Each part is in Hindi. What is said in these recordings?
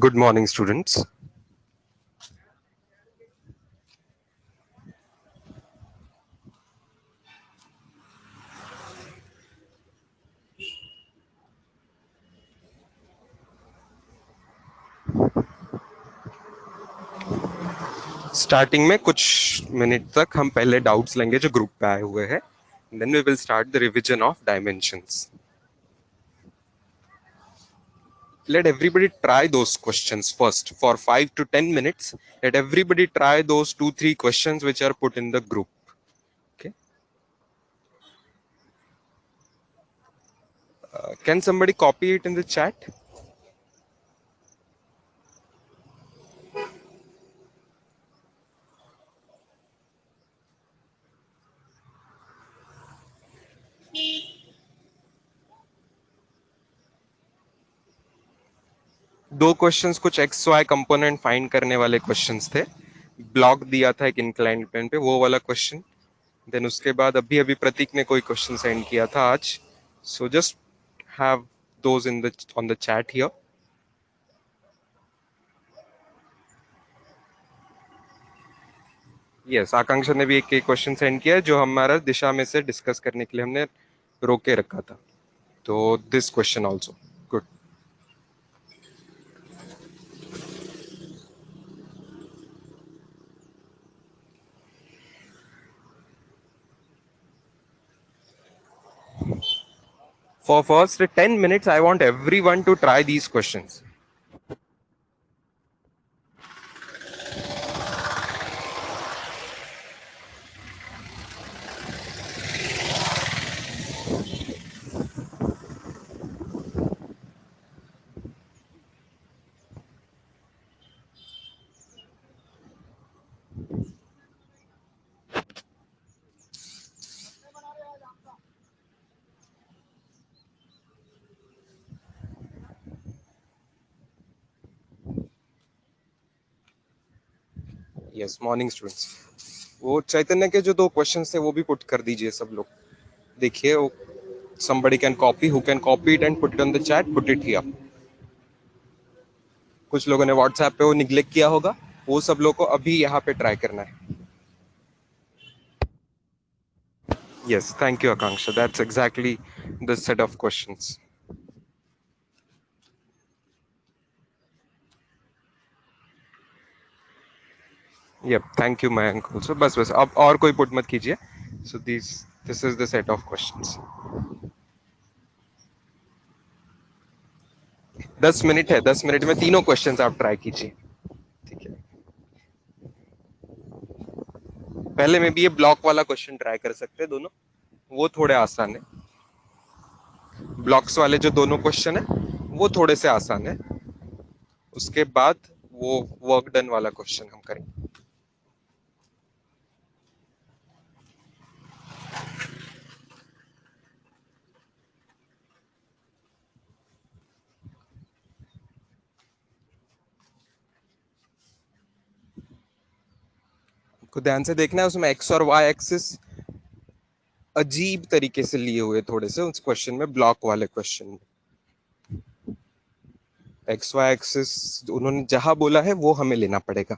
Good morning, students. स्टार्टिंग में कुछ मिनट तक हम पहले डाउट्स लेंगे जो ग्रुप पे आए हुए हैं. Then we will start the revision of dimensions. Let everybody try those questions first for 5 to 10 minutes. Let everybody try those 2-3 questions which are put in the group. Okay. Can somebody copy it in the chat? दो क्वेश्चंस कुछ एक्स वाई कंपोनेंट फाइंड करने वाले क्वेश्चंस थे. ब्लॉक दिया था एक इंक्लाइंड प्लेन पे, वो वाला क्वेश्चन. देन उसके बाद अभी अभी प्रतीक ने कोई क्वेश्चन सेंड किया था आज. So just have those in the on the chat here. Yes, Akanksha ने भी एक क्वेश्चन सेंड किया है जो हमारा दिशा में से डिस्कस करने के लिए हमने रोके रखा था. तो this question also good. For first 10 minutes, I want everyone to try these questions. Yes, morning students. वो चैतन्य के जो दो क्वेश्चंस थे वो भी पुट कर दीजिए सब लोग. देखिए वो somebody can copy, who can copy it and put it on the chat, put it here. कुछ लोगों ने व्हाट्सएप पे वो निग्लेक्ट किया होगा, वो सब लोग को अभी यहाँ पे ट्राई करना है. Yes, thank you, Akanksha. That's exactly the set of questions. Yep, thank you, Mayank. Also, बस बस अब और कोई पुट मत कीजिए. So this is the set of questions. 10 minute है, 10 मिनट में तीनों क्वेश्चंस आप ट्राई कीजिए. ठीक है. पहले में भी ये ब्लॉक वाला क्वेश्चन ट्राई कर सकते हैं दोनों. वो थोड़े आसान है. ब्लॉक्स वाले जो दोनों क्वेश्चन है वो थोड़े से आसान है. उसके बाद वो वर्क डन वाला क्वेश्चन हम करेंगे. को ध्यान से देखना है, उसमें एक्स और वाई एक्सिस अजीब तरीके से लिए हुए थोड़े से उस क्वेश्चन में, ब्लॉक वाले क्वेश्चन में. एक्स वाई एक्सिस उन्होंने जहां बोला है वो हमें लेना पड़ेगा.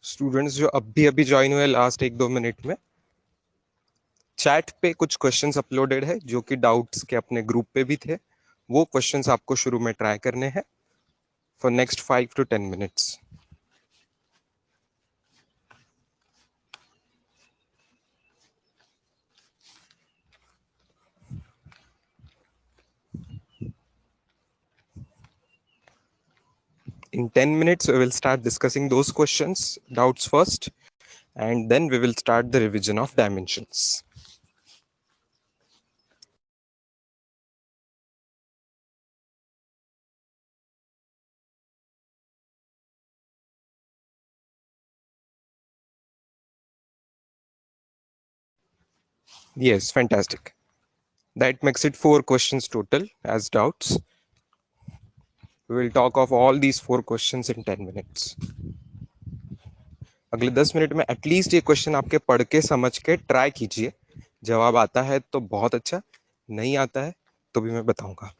स्टूडेंट्स जो अभी अभी ज्वाइन हुए लास्ट 1-2 मिनट में, चैट पे कुछ क्वेश्चंस अपलोडेड है जो कि डाउट्स के अपने ग्रुप पे भी थे. वो क्वेश्चंस आपको शुरू में ट्राई करने हैं for next 5 to 10 minutes. In 10 minutes, we will start discussing those questions, doubts first, and then we will start the revision of dimensions. Yes, fantastic. That makes it 4 questions total as doubts. We will talk of all these 4 questions in 10 minutes. अगले 10 मिनट में एटलीस्ट ये क्वेश्चन आपके पढ़ के समझ के ट्राई कीजिए. जवाब आता है तो बहुत अच्छा, नहीं आता है तो भी मैं बताऊंगा.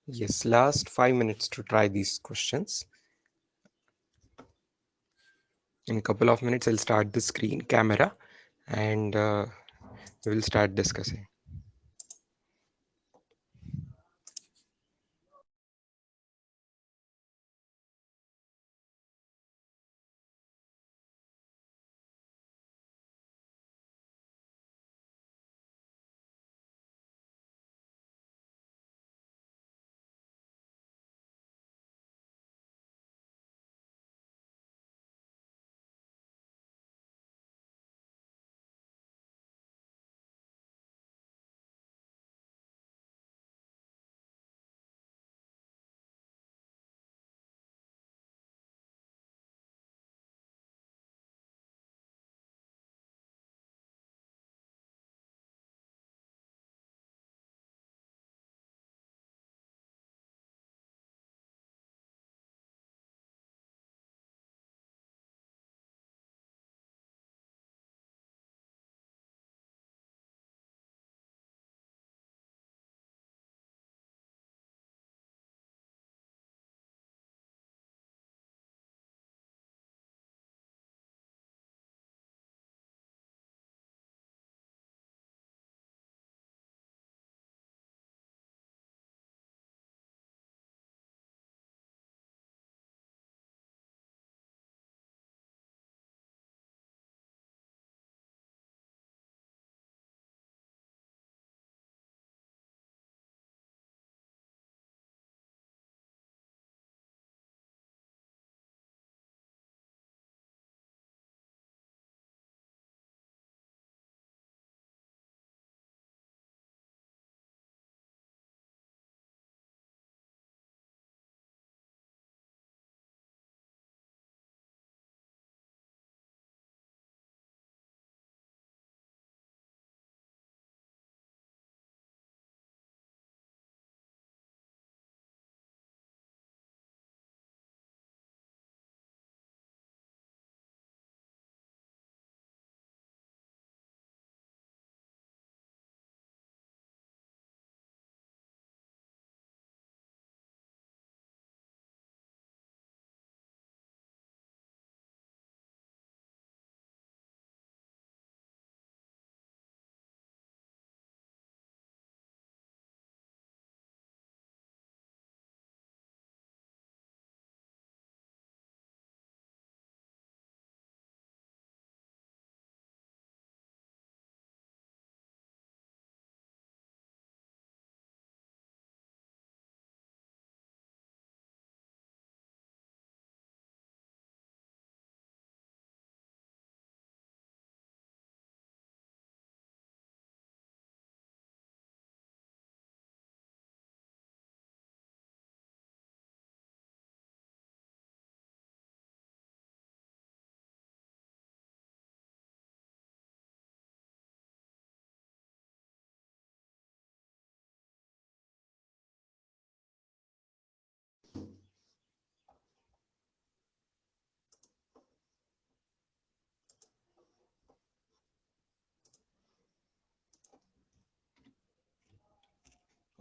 Yes, last 5 minutes to try these questions. In a couple of minutes, I'll start the screen camera and we will start discussing.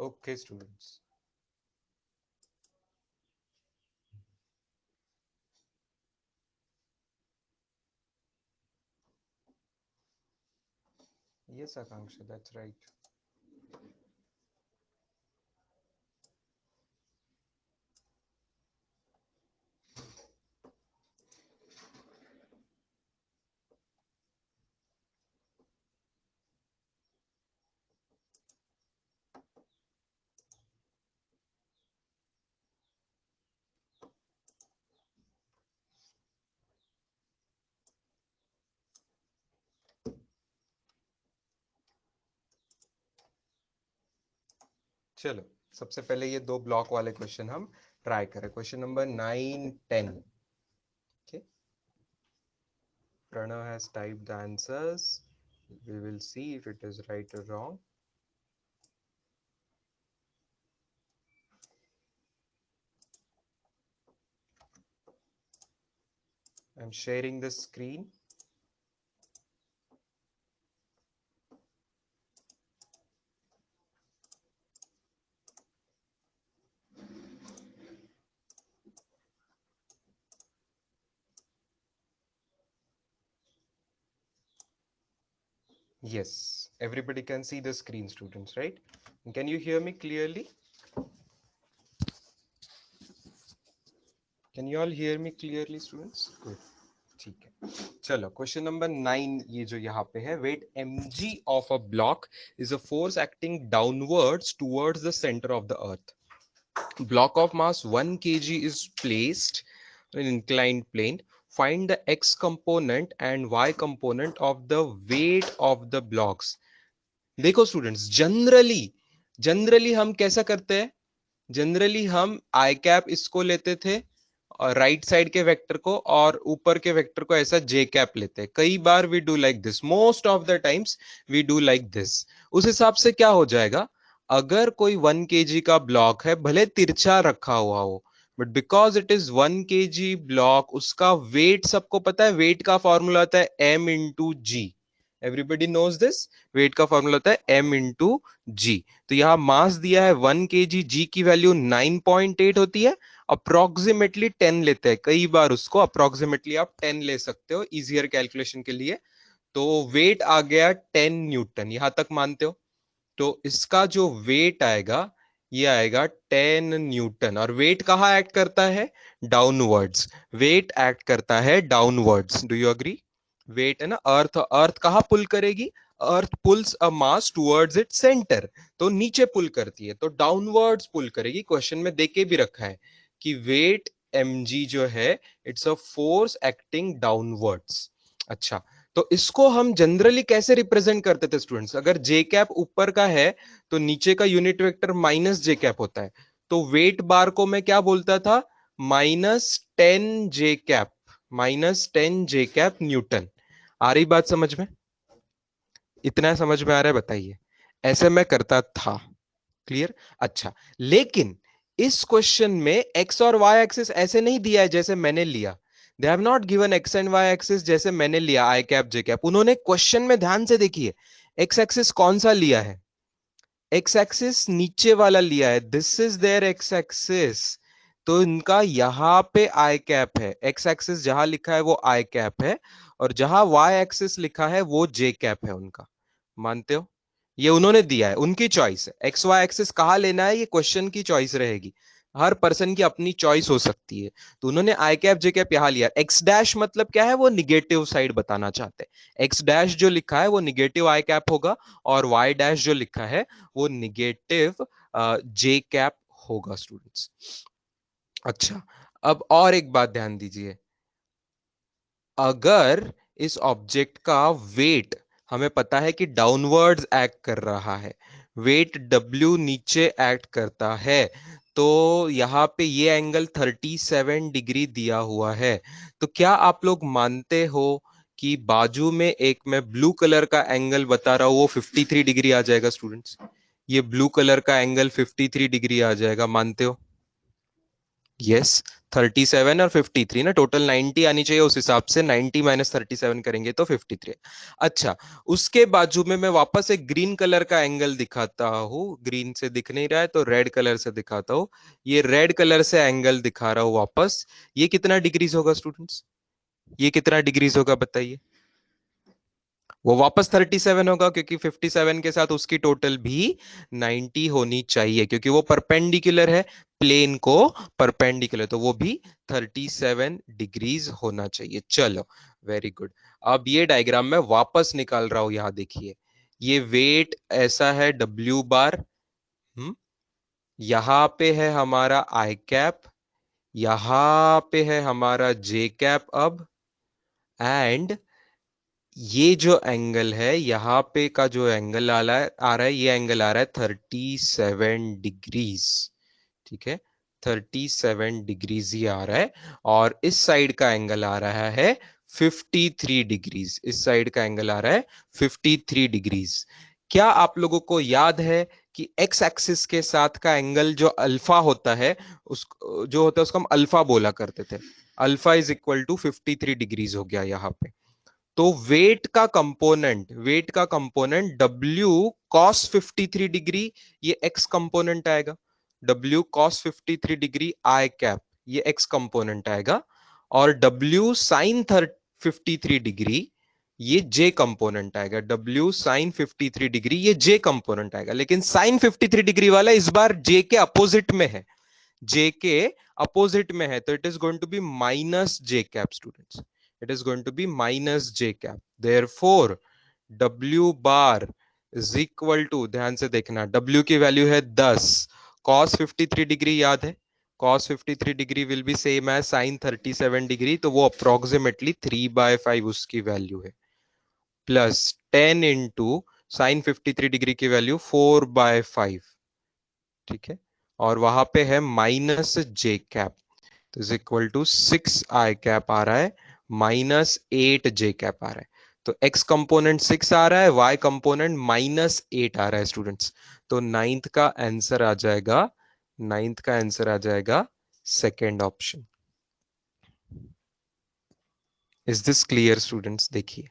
Okay students, yes Akanksha, that's right. चलो सबसे पहले ये दो ब्लॉक वाले क्वेश्चन हम ट्राई करें. Question number 9, 10. Okay, Pranav has typed the answers. We will see if it is right or wrong. I'm sharing the screen. Yes, everybody can see the screen, students, right? Can you hear me clearly? Can you all hear me clearly, students? Good. ठीक है, चलो क्वेश्चन नंबर 9 ये जो यहाँ पे है, weight mg of a block is a force acting downwards towards the centre of the earth. Block of mass 1 kg is placed in an inclined plane. Find the x component and y component of the weight of the blocks. देखो स्टूडेंट्स, जनरली हम कैसा करते हैं? जनरली हम आई कैप इसको लेते थे और राइट साइड के वेक्टर को, और ऊपर के वेक्टर को ऐसा जे कैप लेते हैं. कई बार we do like this, most of the times we do like this. उस हिसाब से क्या हो जाएगा, अगर कोई 1 kg का ब्लॉक है, भले तिरछा रखा हुआ हो, but because it is 1 kg block, उसका वेट सबको पता है. वेट का फॉर्मूला होता है m into g. Everybody knows this. Weight का फॉर्मूला होता है m इंटू जी. तो यहां मास दिया है 1 kg, जी की वैल्यू 9.8 होती है. अप्रोक्सीमेटली 10 लेते हैं, कई बार उसको अप्रोक्सीमेटली आप 10 ले सकते हो इजियर कैलकुलेशन के लिए. तो वेट आ गया 10 न्यूटन, यहां तक मानते हो? तो इसका जो वेट आएगा, ये आएगा 10 न्यूटन. और वेट कहाँ एक्ट करता है? डाउनवर्ड्स. वेट एक्ट करता है downwards. Do you agree? Weight है ना, अर्थ, अर्थ कहाँ पुल करेगी? Earth pulls a mass towards it centre. तो नीचे पुल करती है, तो डाउनवर्ड्स पुल करेगी. क्वेश्चन में देके भी रखा है कि वेट mg जो है, it's a force acting downwards. अच्छा, तो इसको हम जनरली कैसे रिप्रेजेंट करते थे स्टूडेंट्स? अगर जे कैप ऊपर का है तो नीचे का unit vector minus J cap होता है. तो वेट बार को मैं क्या बोलता था? -10 जे कैप. -10 जे कैप न्यूटन. आ रही बात समझ में? इतना समझ में आ रहा है? बताइए. ऐसे मैं करता था. क्लियर? अच्छा, लेकिन इस क्वेश्चन में एक्स और वाई एक्सिस ऐसे नहीं दिया है जैसे मैंने लिया. They have not given x and y axis जैसे मैंने लिया आई कैप जे कैप. उन्होंने क्वेश्चन में ध्यान से देखिए, एक्स एक्सिस कौन सा लिया है? एक्स एक्सिस नीचे वाला लिया है. This is their x axis. तो इनका यहां पे आई कैप है. एक्स एक्सिस जहां लिखा है वो आई कैप है, और जहां वाई एक्सिस लिखा है वो जे कैप है उनका. मानते हो? ये उन्होंने दिया है, उनकी चॉइस है. एक्स वाई एक्सिस कहाँ लेना है, ये क्वेश्चन की चॉइस रहेगी. हर पर्सन की अपनी चॉइस हो सकती है. तो उन्होंने आई कैप जे कैप यहां लिया. एक्स डैश मतलब क्या है? वो निगेटिव साइड बताना चाहते हैं. एक्स डैश जो लिखा है वो निगेटिव आई कैप होगा, और वाई डैश जो लिखा है वो निगेटिव जे कैप होगा स्टूडेंट्स. अच्छा, अब और एक बात ध्यान दीजिए. अगर इस ऑब्जेक्ट का वेट हमें पता है कि डाउनवर्ड्स एक्ट कर रहा है, वेट W नीचे एक्ट करता है, तो यहां पे ये एंगल 37 डिग्री दिया हुआ है. तो क्या आप लोग मानते हो कि बाजू में एक मैं ब्लू कलर का एंगल बता रहा हूं वो 53 डिग्री आ जाएगा स्टूडेंट्स? ये ब्लू कलर का एंगल 53 डिग्री आ जाएगा, मानते हो? यस. 37 और 53 ना, टोटल 90 आनी चाहिए, उस हिसाब से 90 माइनस 37 करेंगे तो 53। अच्छा, उसके बाजू में मैं वापस एक ग्रीन कलर का एंगल दिखाता हूं, ग्रीन से दिख नहीं रहा है तो रेड कलर से दिखाता हूं। ये रेड कलर से एंगल दिखा रहा हूं वापस। ये कितना डिग्रीज होगा स्टूडेंट्स? ये कितना डिग्रीज होगा बताइए? वो वापस 37 होगा, क्योंकि 57 के साथ उसकी टोटल भी 90 होनी चाहिए, क्योंकि वो परपेंडिकुलर है प्लेन को, परपेंडिकुलर, तो वो भी 37 डिग्रीज होना चाहिए। चलो, वेरी गुड। अब ये डायग्राम मैं वापस निकाल रहा हूं, यहां देखिए। ये वेट ऐसा है डब्ल्यू बार, यहां पे है हमारा आई कैप, यहां पे है हमारा जे कैप। अब एंड ये जो एंगल है यहां पे का जो एंगल आ रहा है, ये एंगल आ रहा है 37 डिग्रीज। ठीक है, 37 डिग्रीज ही आ रहा है। और इस साइड का एंगल आ रहा है 53 डिग्रीज। इस साइड का एंगल आ रहा है 53 डिग्रीज। क्या आप लोगों को याद है कि एक्स एक्सिस के साथ का एंगल जो अल्फा होता है, उस जो होता है उसको हम अल्फा बोला करते थे। Alpha is equal to 53 degrees हो गया यहाँ पे। तो वेट का कंपोनेंट W cos 53 डिग्री, ये x कंपोनेंट आएगा। W cos 53 degree i cap, ये x कंपोनेंट आएगा। और W sin 53 डिग्री, ये j कंपोनेंट आएगा। W sin 53 डिग्री, ये j कंपोनेंट आएगा। लेकिन sin 53 डिग्री वाला इस बार j के अपोजिट में है, j के अपोजिट में है, तो it is going to be minus j cap students. It is going to be minus j cap. Therefore W bar is equal to, ध्यान से देखना, W की वैल्यू है 10, cos 53 डिग्री याद है, cos 53 degree will be same as sin 37 degree, तो वो अप्रोक्सीमेटली 3/5 उसकी वैल्यू है, प्लस 10 इंटू साइन 53 डिग्री की वैल्यू 4/5। ठीक है, और वहां पे है माइनस जे कैप, तो is equal to 6 I cap आ रहा है, -8 जे कैप आ रहा है। तो x कंपोनेंट 6 आ रहा है, y कंपोनेंट -8 आ रहा है स्टूडेंट्स। तो नाइन्थ का आंसर आ जाएगा second option. Is this clear students? देखिए,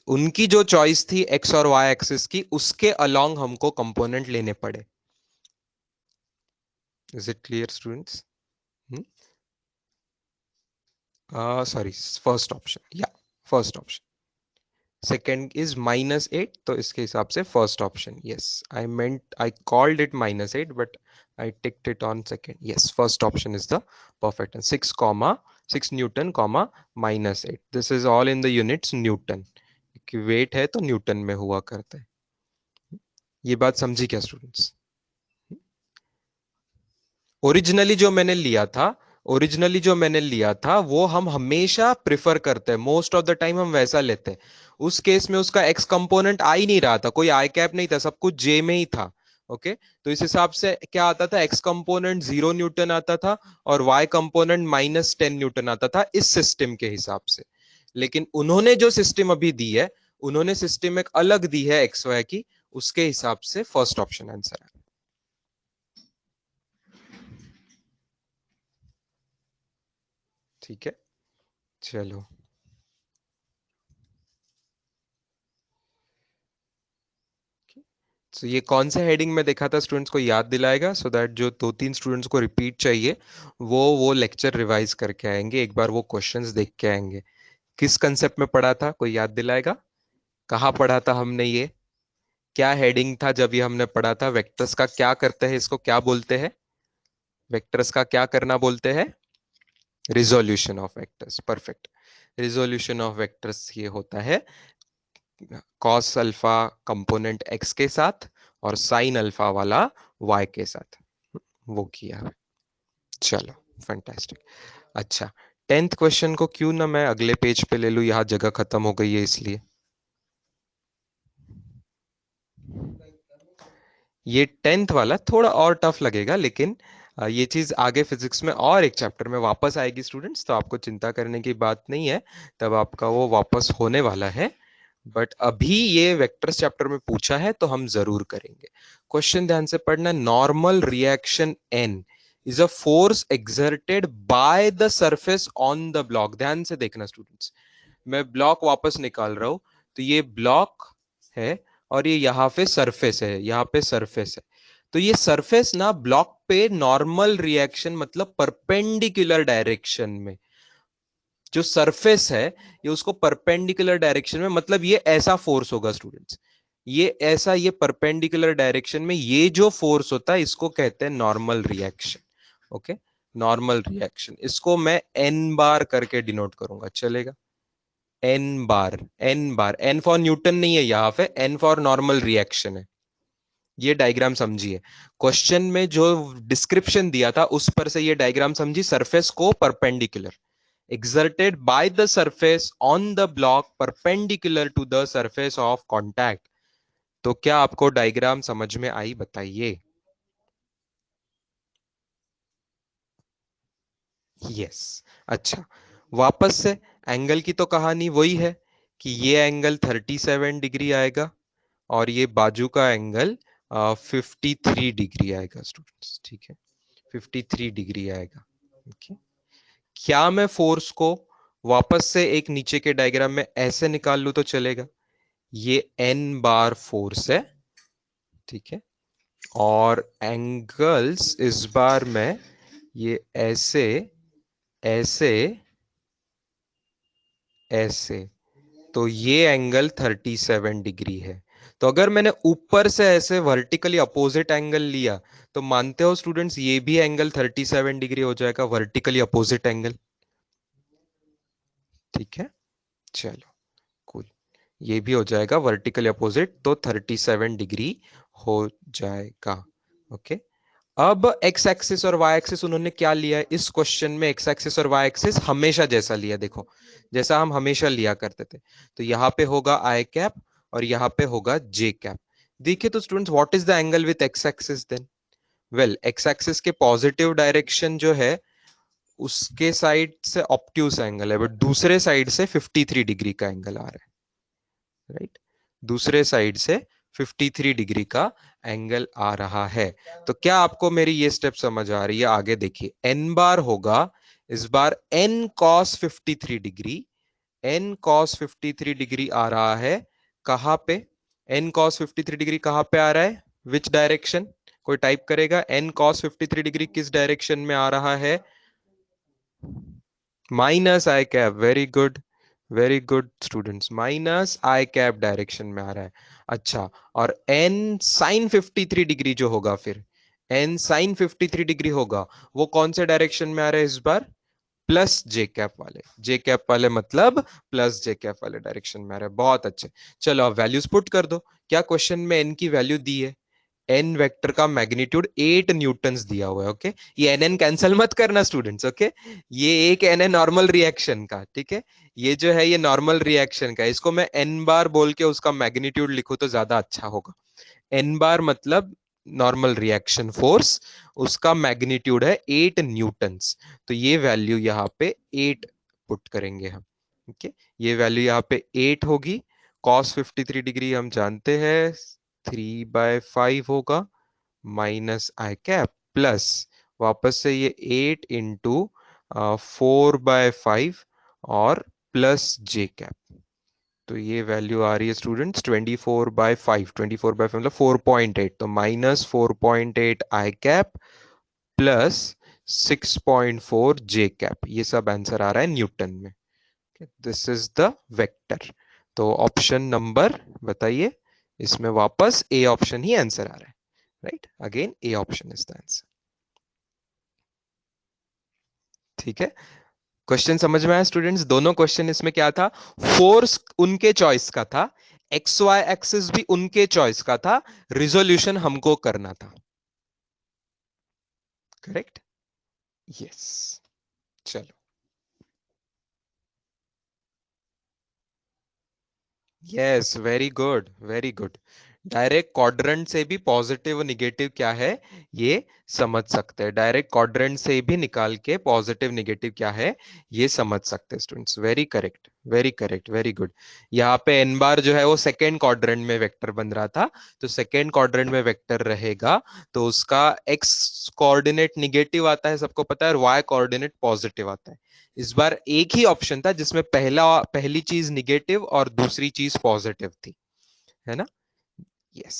उनकी जो चॉइस थी x और y एक्सिस की, उसके अलोंग हमको कंपोनेंट लेने पड़े। Is it clear students? Sorry, first option, या फर्स्ट ऑप्शन। सेकेंड इज -8, तो इसके हिसाब से first option. Yes, I called it -8, but I ticked it on second. Yes, first option is the perfect. 6 Newton comma -8, this is all in the units Newton, कि वेट है तो न्यूटन में हुआ करता है। ये बात समझी क्या स्टूडेंट्स? ओरिजिनली जो मैंने लिया था, वो हम हमेशा प्रिफर करते हैं, मोस्ट ऑफ द टाइम हम वैसा लेते हैं। उस केस में उसका एक्स कंपोनेंट आ ही नहीं रहा था, कोई आई कैप नहीं था, सब कुछ जे में ही था। ओके, तो इस हिसाब से क्या आता था, एक्स कंपोनेंट 0 न्यूटन आता था और वाई कंपोनेंट -10 न्यूटन आता था, इस सिस्टम के हिसाब से। लेकिन उन्होंने जो सिस्टम अभी दी है, उन्होंने सिस्टम एक अलग दी है एक्स वाई की, उसके हिसाब से फर्स्ट ऑप्शन आंसर है। ठीक है, चलो। तो ये कौन से हेडिंग में देखा था स्टूडेंट्स को याद दिलाएगा, सो दैट जो 2-3 स्टूडेंट्स को रिपीट चाहिए, वो लेक्चर रिवाइज करके आएंगे, एक बार वो क्वेश्चंस देख के आएंगे। किस कंसेप्ट में पढ़ा था, कोई याद दिलाएगा? कहाँ पढ़ा था हमने ये? क्या हेडिंग था जब ये हमने पढ़ा था? वेक्टर्स का क्या करते हैं, इसको क्या बोलते हैं? वेक्टर्स का क्या करना बोलते हैं? Resolution of vectors. Perfect. Resolution of vectors ये होता है कॉस अल्फा कंपोनेंट एक्स के साथ और साइन अल्फा वाला वाई के साथ, वो किया है। चलो, फैंटास्टिक। अच्छा, 10th क्वेश्चन को क्यों ना मैं अगले पेज पे ले लूं, यहां जगह खत्म हो गई है इसलिए। ये 10th वाला थोड़ा और टफ लगेगा, लेकिन ये चीज आगे फिजिक्स में और एक चैप्टर में वापस आएगी स्टूडेंट्स, तो आपको चिंता करने की बात नहीं है, तब आपका वो वापस होने वाला है। बट अभी ये वेक्टर्स चैप्टर में पूछा है तो हम जरूर करेंगे। क्वेश्चन ध्यान से पढ़ना, normal reaction N is a force exerted by the surface on the block. ध्यान से देखना स्टूडेंट्स, मैं ब्लॉक वापस निकाल रहा हूं, तो ये ब्लॉक है और ये यहाँ पे सरफेस है, यहाँ पे सरफेस है। तो ये सरफेस ना ब्लॉक पे नॉर्मल रिएक्शन मतलब परपेंडिकुलर डायरेक्शन में, जो सरफेस है ये उसको परपेंडिकुलर डायरेक्शन में, मतलब ये ऐसा फोर्स होगा स्टूडेंट्स, ये ऐसा, ये परपेंडिकुलर डायरेक्शन में ये जो फोर्स होता है इसको कहते हैं normal reaction. Okay, normal reaction, इसको मैं एन बार करके डिनोट करूंगा, चलेगा? N bar, N bar, N for newton नहीं है यहां पे, एन फॉर नॉर्मल रिएक्शन है। ये डायग्राम समझिए, क्वेश्चन में जो डिस्क्रिप्शन दिया था उस पर से ये डायग्राम समझी, सरफेस को perpendicular exerted by the surface on the block perpendicular to the surface of contact। तो क्या आपको डायग्राम समझ में आई, बताइए? यस। अच्छा, वापस से एंगल की तो कहानी वही है कि ये एंगल 37 डिग्री आएगा और ये बाजू का एंगल 53 डिग्री आएगा स्टूडेंट्स, ठीक है? 53 डिग्री आएगा। ओके, क्या मैं फोर्स को वापस से एक नीचे के डायग्राम में ऐसे निकाल लूं तो चलेगा? ये एन बार फोर्स है, ठीक है, और एंगल्स इस बार में ये ऐसे ऐसे ऐसे, तो ये एंगल 37 डिग्री है। तो अगर मैंने ऊपर से ऐसे वर्टिकली अपोजिट एंगल लिया तो मानते हो स्टूडेंट्स ये भी एंगल 37 डिग्री हो जाएगा, वर्टिकली अपोजिट एंगल, ठीक है? चलो, कूल, ये भी हो जाएगा वर्टिकली अपोजिट, तो 37 डिग्री हो जाएगा। ओके, अब एक्स एक्सिस और वाई एक्सिस उन्होंने क्या लिया है इस क्वेश्चन में? एक्स एक्सिस और वाई एक्सिस हमेशा जैसा लिया, देखो जैसा हम हमेशा लिया करते थे। तो यहाँ पे होगा आई कैप और यहाँ पे होगा जे कैप। देखिए तो students, what is the angle with x axis then? Well, x axis के पॉजिटिव डायरेक्शन जो है उसके साइड से ऑब्ट्यूस एंगल है, बट दूसरे साइड से 53 डिग्री का एंगल आ रहा है, राइट? दूसरे साइड से 53 डिग्री का एंगल आ रहा है। तो क्या आपको मेरी ये स्टेप समझ आ रही है? आगे देखिए, एन बार होगा इस बार N cos 53 degree, N cos 53 degree आ रहा है कहां पे? एन कॉस 53 डिग्री कहां पे आ रहा है, विच डायरेक्शन? कोई टाइप करेगा, एन कॉस 53 डिग्री किस डायरेक्शन में आ रहा है? Minus I cap, very good, very good students, minus I cap direction में आ रहा है। अच्छा, और एन साइन 53 डिग्री जो होगा, फिर एन साइन 53 डिग्री होगा, वो कौन से डायरेक्शन में आ रहा है इस बार? प्लस जे कैप वाले, जे कैप वाले मतलब प्लस जे कैप वाले डायरेक्शन में आ रहा है। बहुत अच्छे, चलो अब वैल्यूज पुट कर दो। क्या क्वेश्चन में एन की वैल्यू दी है? एन वेक्टर का मैग्नीट्यूड 8 न्यूटन्स दिया हुआ है। ओके, ये एन एन कैंसिल मत करना स्टूडेंट्स। ओके, ये एक एन है नॉर्मल रिएक्शन का, ठीक है? ये जो है ये नॉर्मल रिएक्शन का, इसको मैं एन बार बोल के उसका मैग्नीट्यूड लिखूं तो ज्यादा अच्छा होगा। एन बार मतलब नॉर्मल रिएक्शन फोर्स, उसका मैग्नीट्यूड है 8 न्यूटन्स। तो ये वैल्यू यहाँ पे 8 पुट करेंगे हम। ओके, ये वैल्यू यहाँ पे 8 होगी। कॉस 53 डिग्री हम जानते हैं 3/5 होगा, माइनस आई कैप प्लस वापस से ये 8 इंटू 4/5 और प्लस जे कैप। तो ये वैल्यू आ रही है स्टूडेंट्स 24/5, 24/5 मतलब 4.8, तो माइनस 4.8 आई कैप प्लस 6.4 जे कैप, ये सब आंसर आ रहा है न्यूटन में। This is the vector. तो ऑप्शन नंबर बताइए, इसमें वापस ए ऑप्शन ही आंसर आ रहा है, right? Again A option is the answer, ठीक है? क्वेश्चन समझ में आया स्टूडेंट्स? दोनों क्वेश्चन इसमें क्या था, फोर्स उनके चॉइस का था, एक्स वाई एक्सिस भी उनके चॉइस का था, रिजोल्यूशन हमको करना था, करेक्ट? यस, चलो, yes, very good, very good. Direct quadrant से भी पॉजिटिव निगेटिव क्या है ये समझ सकते हैं, डायरेक्ट क्वाड्रेंट से भी निकाल के पॉजिटिव निगेटिव क्या है ये समझ सकते हैं students, very correct, very correct, very good. यहाँ पे एन बार जो है वो सेकेंड क्वाड्रेंट में वेक्टर बन रहा था, तो सेकेंड क्वाड्रेंट में वेक्टर रहेगा तो उसका एक्स कोऑर्डिनेट निगेटिव आता है, सबको पता है, और वाई कोऑर्डिनेट पॉजिटिव आता है। इस बार एक ही ऑप्शन था जिसमें पहली चीज निगेटिव और दूसरी चीज पॉजिटिव थी, है ना? Yes.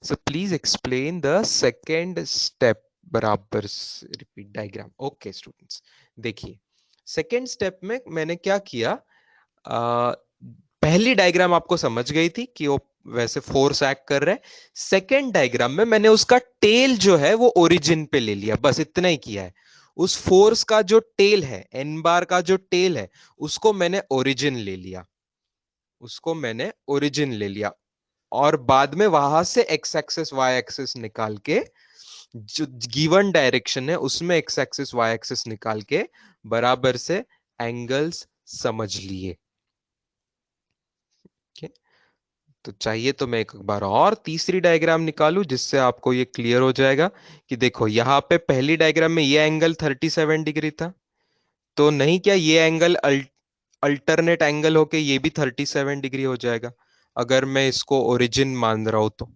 So please explain the second step. बराबर रिपीट डायग्राम। ओके स्टूडेंट्स, देखिए सेकेंड स्टेप में मैंने क्या किया, पहली डायग्राम आपको समझ गई थी कि वो वैसे फोर्स एक्ट कर रहा है। सेकेंड डायग्राम में मैंने उसका टेल जो है वो ओरिजिन पे ले लिया, बस इतना ही किया है। उस फोर्स का जो टेल है, एन बार का जो टेल है, उसको मैंने ओरिजिन ले लिया, उसको मैंने ओरिजिन ले लिया। और बाद में वहां से एक्स एक्सिस वाई एक्सिस निकाल के, जो गिवन डायरेक्शन है उसमें एक्स एक्सिस वाई एक्सिस निकाल के बराबर से एंगल्स समझ लिए। तो चाहिए तो मैं एक बार और तीसरी डायग्राम निकालूं जिससे आपको ये क्लियर हो जाएगा कि देखो यहां पे पहली डायग्राम में ये एंगल 37 डिग्री था, तो नहीं क्या ये एंगल अल्टरनेट एंगल होके ये भी 37 डिग्री हो जाएगा अगर मैं इसको ओरिजिन मान रहा हूं तो।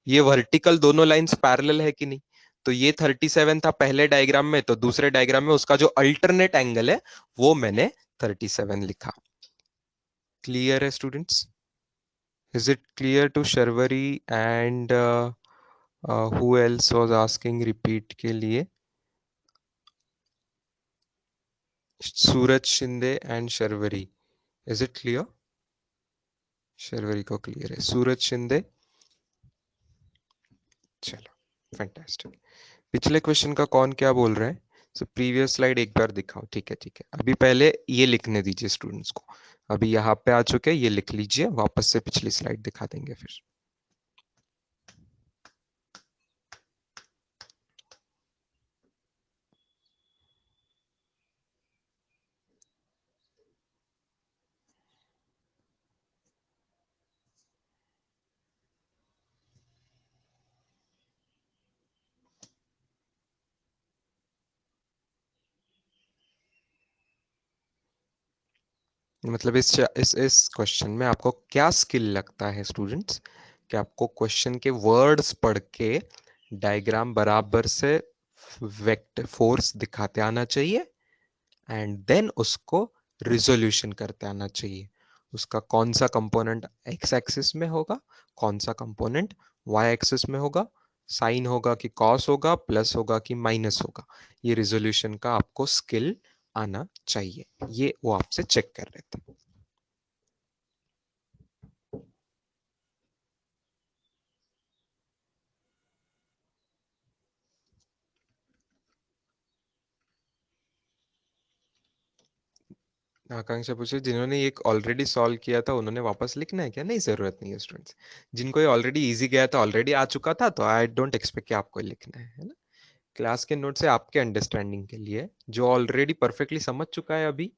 ये वर्टिकल दोनों लाइंस पैरेलल है कि नहीं? तो ये 37 था पहले डायग्राम में, तो दूसरे डायग्राम में उसका जो अल्टरनेट एंगल है वो मैंने 37 लिखा। क्लियर है students? Is it clear to Sharvari and who else was asking repeat के लिए? Suraj Shinde and Sharvari, is it clear? Sharvari को क्लियर है, सूरज शिंदे, चलो फैंटास्टिक। पिछले क्वेश्चन का कौन क्या बोल रहा है? सो प्रीवियस स्लाइड एक बार दिखाओ। ठीक है, ठीक है, अभी पहले ये लिखने दीजिए स्टूडेंट्स को। अभी यहाँ पे आ चुके हैं, ये लिख लीजिए, वापस से पिछली स्लाइड दिखा देंगे फिर। मतलब इस क्वेश्चन में आपको क्या स्किल लगता है स्टूडेंट्स, कि आपको क्वेश्चन के वर्ड्स पढ़ के डायग्राम बराबर से वेक्टर फोर्स दिखाते आना चाहिए, एंड देन उसको रिजोल्यूशन करते आना चाहिए। उसका कौन सा कंपोनेंट एक्स एक्सिस में होगा, कौन सा कंपोनेंट वाई एक्सिस में होगा, साइन होगा कि कॉस होगा, प्लस होगा कि माइनस होगा, ये रिजोल्यूशन का आपको स्किल आना चाहिए। ये वो आपसे चेक कर रहे थे। आकांक्षा पूछे जिन्होंने एक ऑलरेडी सॉल्व किया था उन्होंने वापस लिखना है क्या? नहीं, जरूरत नहीं है स्टूडेंट्स। जिनको ये ऑलरेडी इजी गया था, ऑलरेडी आ चुका था, तो आई डोंट एक्सपेक्ट कि आपको लिखना है ना। क्लास के नोट से आपके अंडरस्टैंडिंग के लिए, जो ऑलरेडी परफेक्टली समझ चुका है अभी,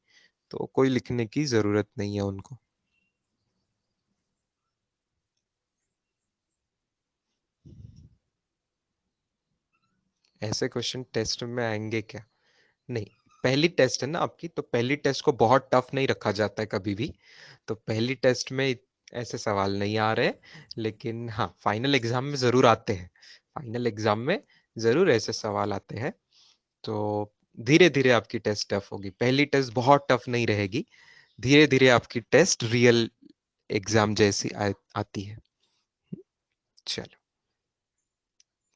तो कोई लिखने की जरूरत नहीं है उनको। ऐसे क्वेश्चन टेस्ट में आएंगे क्या? नहीं, पहली टेस्ट है ना आपकी, तो पहली टेस्ट को बहुत टफ नहीं रखा जाता है कभी भी। तो पहली टेस्ट में ऐसे सवाल नहीं आ रहे, लेकिन हाँ फाइनल एग्जाम में जरूर आते हैं। फाइनल एग्जाम में जरूर ऐसे सवाल आते हैं। तो धीरे धीरे आपकी टेस्ट टफ होगी, पहली टेस्ट बहुत टफ नहीं रहेगी। धीरे धीरे आपकी टेस्ट रियल एग्जाम जैसी आती है। चलो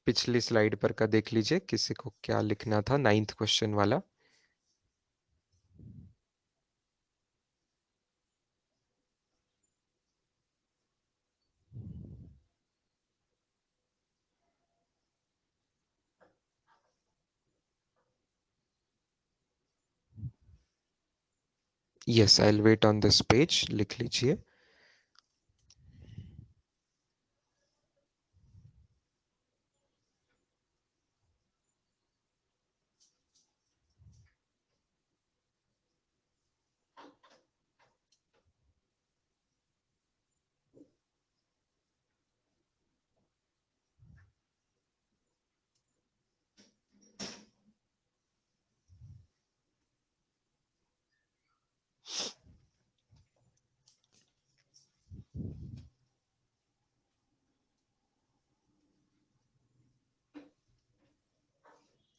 पिछली स्लाइड पर का देख लीजिए, किसी को क्या लिखना था, नाइन्थ क्वेश्चन वाला। Yes, I will wait on this page, लिख लीजिए।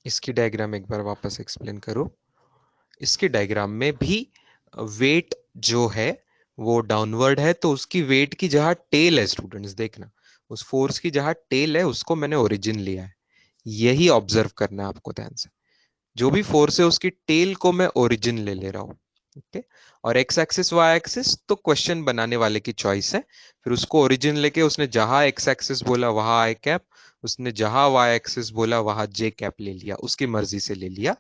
इसकी डायग्राम एक बार वापस एक्सप्लेन करो। इसके डायग्राम में भी वेट जो है वो डाउनवर्ड है, तो उसकी वेट की जहां टेल है स्टूडेंट्स, देखना उस फोर्स की जहां टेल है उसको मैंने ओरिजिन लिया है। यही ऑब्जर्व करना है आपको ध्यान से। जो भी फोर्स है उसकी टेल को मैं ओरिजिन ले रहा हूं। ओके। और एक्स एक्सिस वाई एक्सिस तो क्वेश्चन बनाने वाले की चॉइस है। फिर उसको ओरिजिन लेके उसने जहां एक्स एक्सिस बोला वहां आई कैप, उसने जहां वाई एक्सिस बोला वहां जे कैप ले लिया, उसकी मर्जी से ले लिया।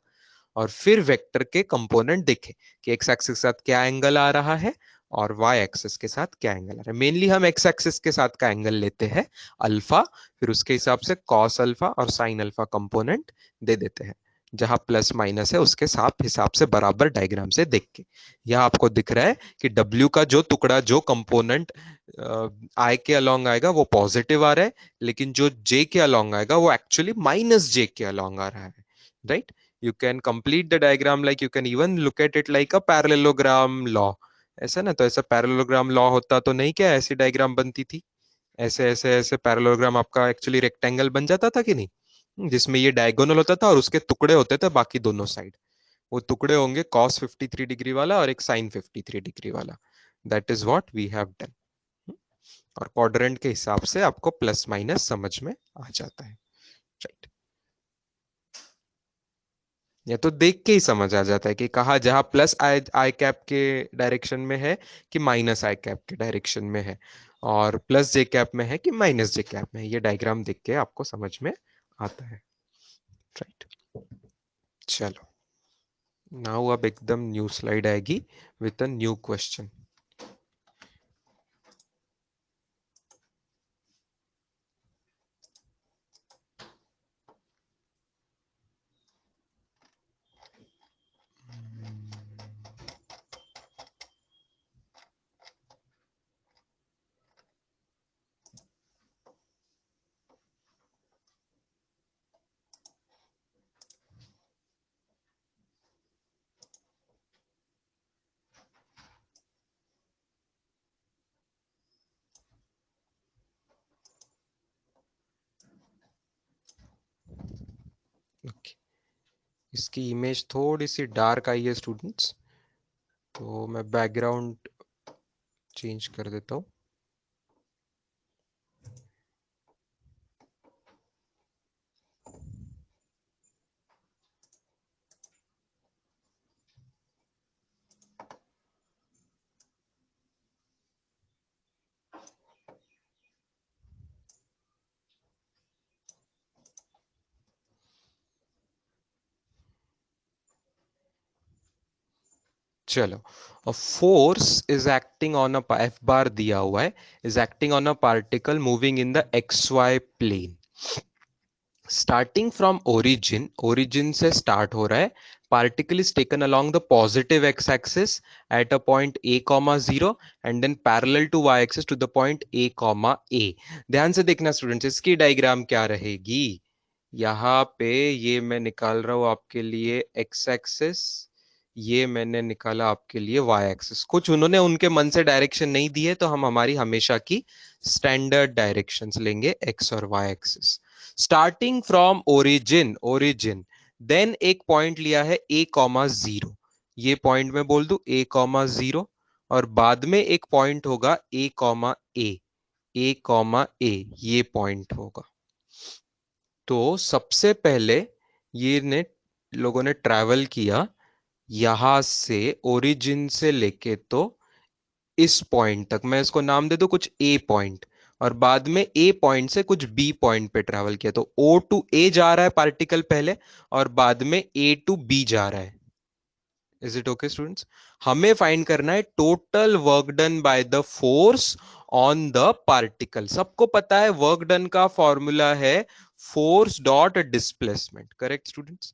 और फिर वेक्टर के कंपोनेंट देखे कि एक्स एक्सिस के साथ क्या एंगल आ रहा है और वाई एक्सिस के साथ क्या एंगल आ रहा है। मेनली हम एक्स एक्सिस के साथ का एंगल लेते हैं अल्फा, फिर उसके हिसाब से कॉस अल्फा और साइन अल्फा कंपोनेंट दे देते हैं। जहां प्लस माइनस है उसके साथ हिसाब से बराबर डायग्राम से देख के यह आपको दिख रहा है कि डब्ल्यू का जो टुकड़ा जो कंपोनेंट आई के अलोंग आएगा वो पॉजिटिव आ रहा है, लेकिन जो जे के अलोंग आएगा वो एक्चुअली माइनस जे के अलोंग आ रहा है। Right. You can complete the diagram like you can even look at it like a parallelogram law। ऐसा ना, तो ऐसा पैरेललोग्राम लॉ होता तो नहीं क्या ऐसी डायग्राम बनती थी? ऐसे ऐसे ऐसे पैरेललोग्राम आपका एक्चुअली रेक्टेंगल बन जाता था कि नहीं? जिसमें ये डायगोनल होता था और उसके टुकड़े होते थे बाकी दोनों साइड। वो टुकड़े होंगे cos 53 डिग्री वाला और एक sin 53 डिग्री वाला। That is what we have done. और क्वाड्रेंट के हिसाब से आपको प्लस माइनस समझ में आ जाता है। राइट। ये तो देख के ही समझ आ जाता है कि कहा जहां प्लस आई आई कैप के डायरेक्शन में है कि माइनस आई कैप के डायरेक्शन में है, और प्लस जे कैप में है कि माइनस जे कैप में है। ये डायग्राम देख के आपको समझ में आता है। राइट। चलो, नाउ अब एकदम न्यू स्लाइड आएगी with a new question. Okay. इसकी इमेज थोड़ी सी डार्क आई है स्टूडेंट्स, तो मैं बैकग्राउंड चेंज कर देता हूँ। चलो, force is acting on a F bar दिया हुआ है, is acting on a particle moving in the X Y plane. Starting from origin, origin से स्टार्ट हो रहा है। Particle is taken along the positive X axis at a point A comma zero and then parallel to Y axis to the point A comma A. ध्यान से देखना स्टूडेंट्स, इसकी डायग्राम क्या रहेगी। यहाँ पे ये मैं निकाल रहा हूं आपके लिए एक्स एक्सिस, ये मैंने निकाला आपके लिए वाई एक्सिस। कुछ उन्होंने उनके मन से डायरेक्शन नहीं दी है, तो हम हमारी हमेशा की स्टैंडर्ड डायरेक्शंस लेंगे एक्स और y axis. Starting from origin, origin then एक पॉइंट लिया है ए कॉमा जीरो, ये पॉइंट में बोल दू ए कॉमा जीरो, और बाद में एक पॉइंट होगा ए कॉमा ए, ए कॉमा ए ये पॉइंट होगा। तो सबसे पहले ये ने लोगों ने ट्रैवल किया यहां से, ओरिजिन से लेके तो इस पॉइंट तक, मैं इसको नाम दे दूं कुछ ए पॉइंट, और बाद में ए पॉइंट से कुछ बी पॉइंट पे ट्रैवल किया। तो ओ टू ए जा रहा है पार्टिकल पहले, और बाद में ए टू बी जा रहा है। Is it okay students? हमें फाइंड करना है total work done by the force on the particle. सबको पता है वर्क डन का फॉर्मूला है force dot displacement. Correct students?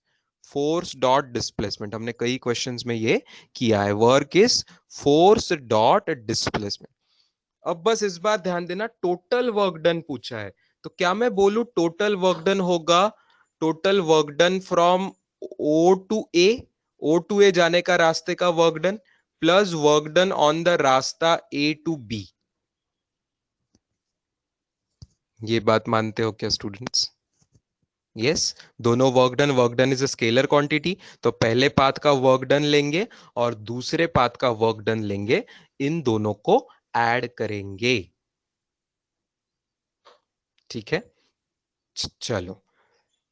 Force dot displacement हमने कई क्वेश्चंस में ये किया है। Work is force dot displacement. अब बस इस बार ध्यान देना, टोटल वर्क डन पूछा है, तो क्या मैं बोलूं टोटल वर्क डन होगा total work done from O to A, O to A जाने का रास्ते का work done plus work done on the रास्ता ए टू बी। ये बात मानते हो क्या स्टूडेंट्स? यस, दोनों work done is a scalar quantity, तो पहले पाथ का वर्क डन लेंगे और दूसरे पाथ का वर्क डन लेंगे, इन दोनों को ऐड करेंगे। ठीक है, चलो,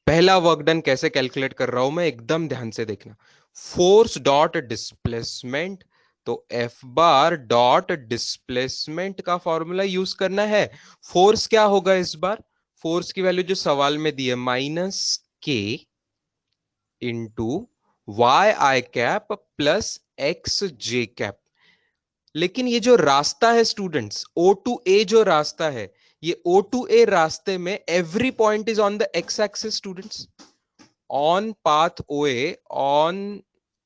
पहला वर्क डन कैसे कैलकुलेट कर रहा हूं मैं, एकदम ध्यान से देखना। फोर्स डॉट डिस्प्लेसमेंट, तो एफ बार डॉट डिस्प्लेसमेंट का फॉर्मूला यूज करना है। फोर्स क्या होगा इस बार, फोर्स की वैल्यू जो सवाल में दी है, -k इंटू वाई आई कैप प्लस एक्स जे कैप। लेकिन ये जो रास्ता है स्टूडेंट्स, ओ टू ए जो रास्ता है, ये ओ टू ए रास्ते में every point is on the X axis students. On path O A,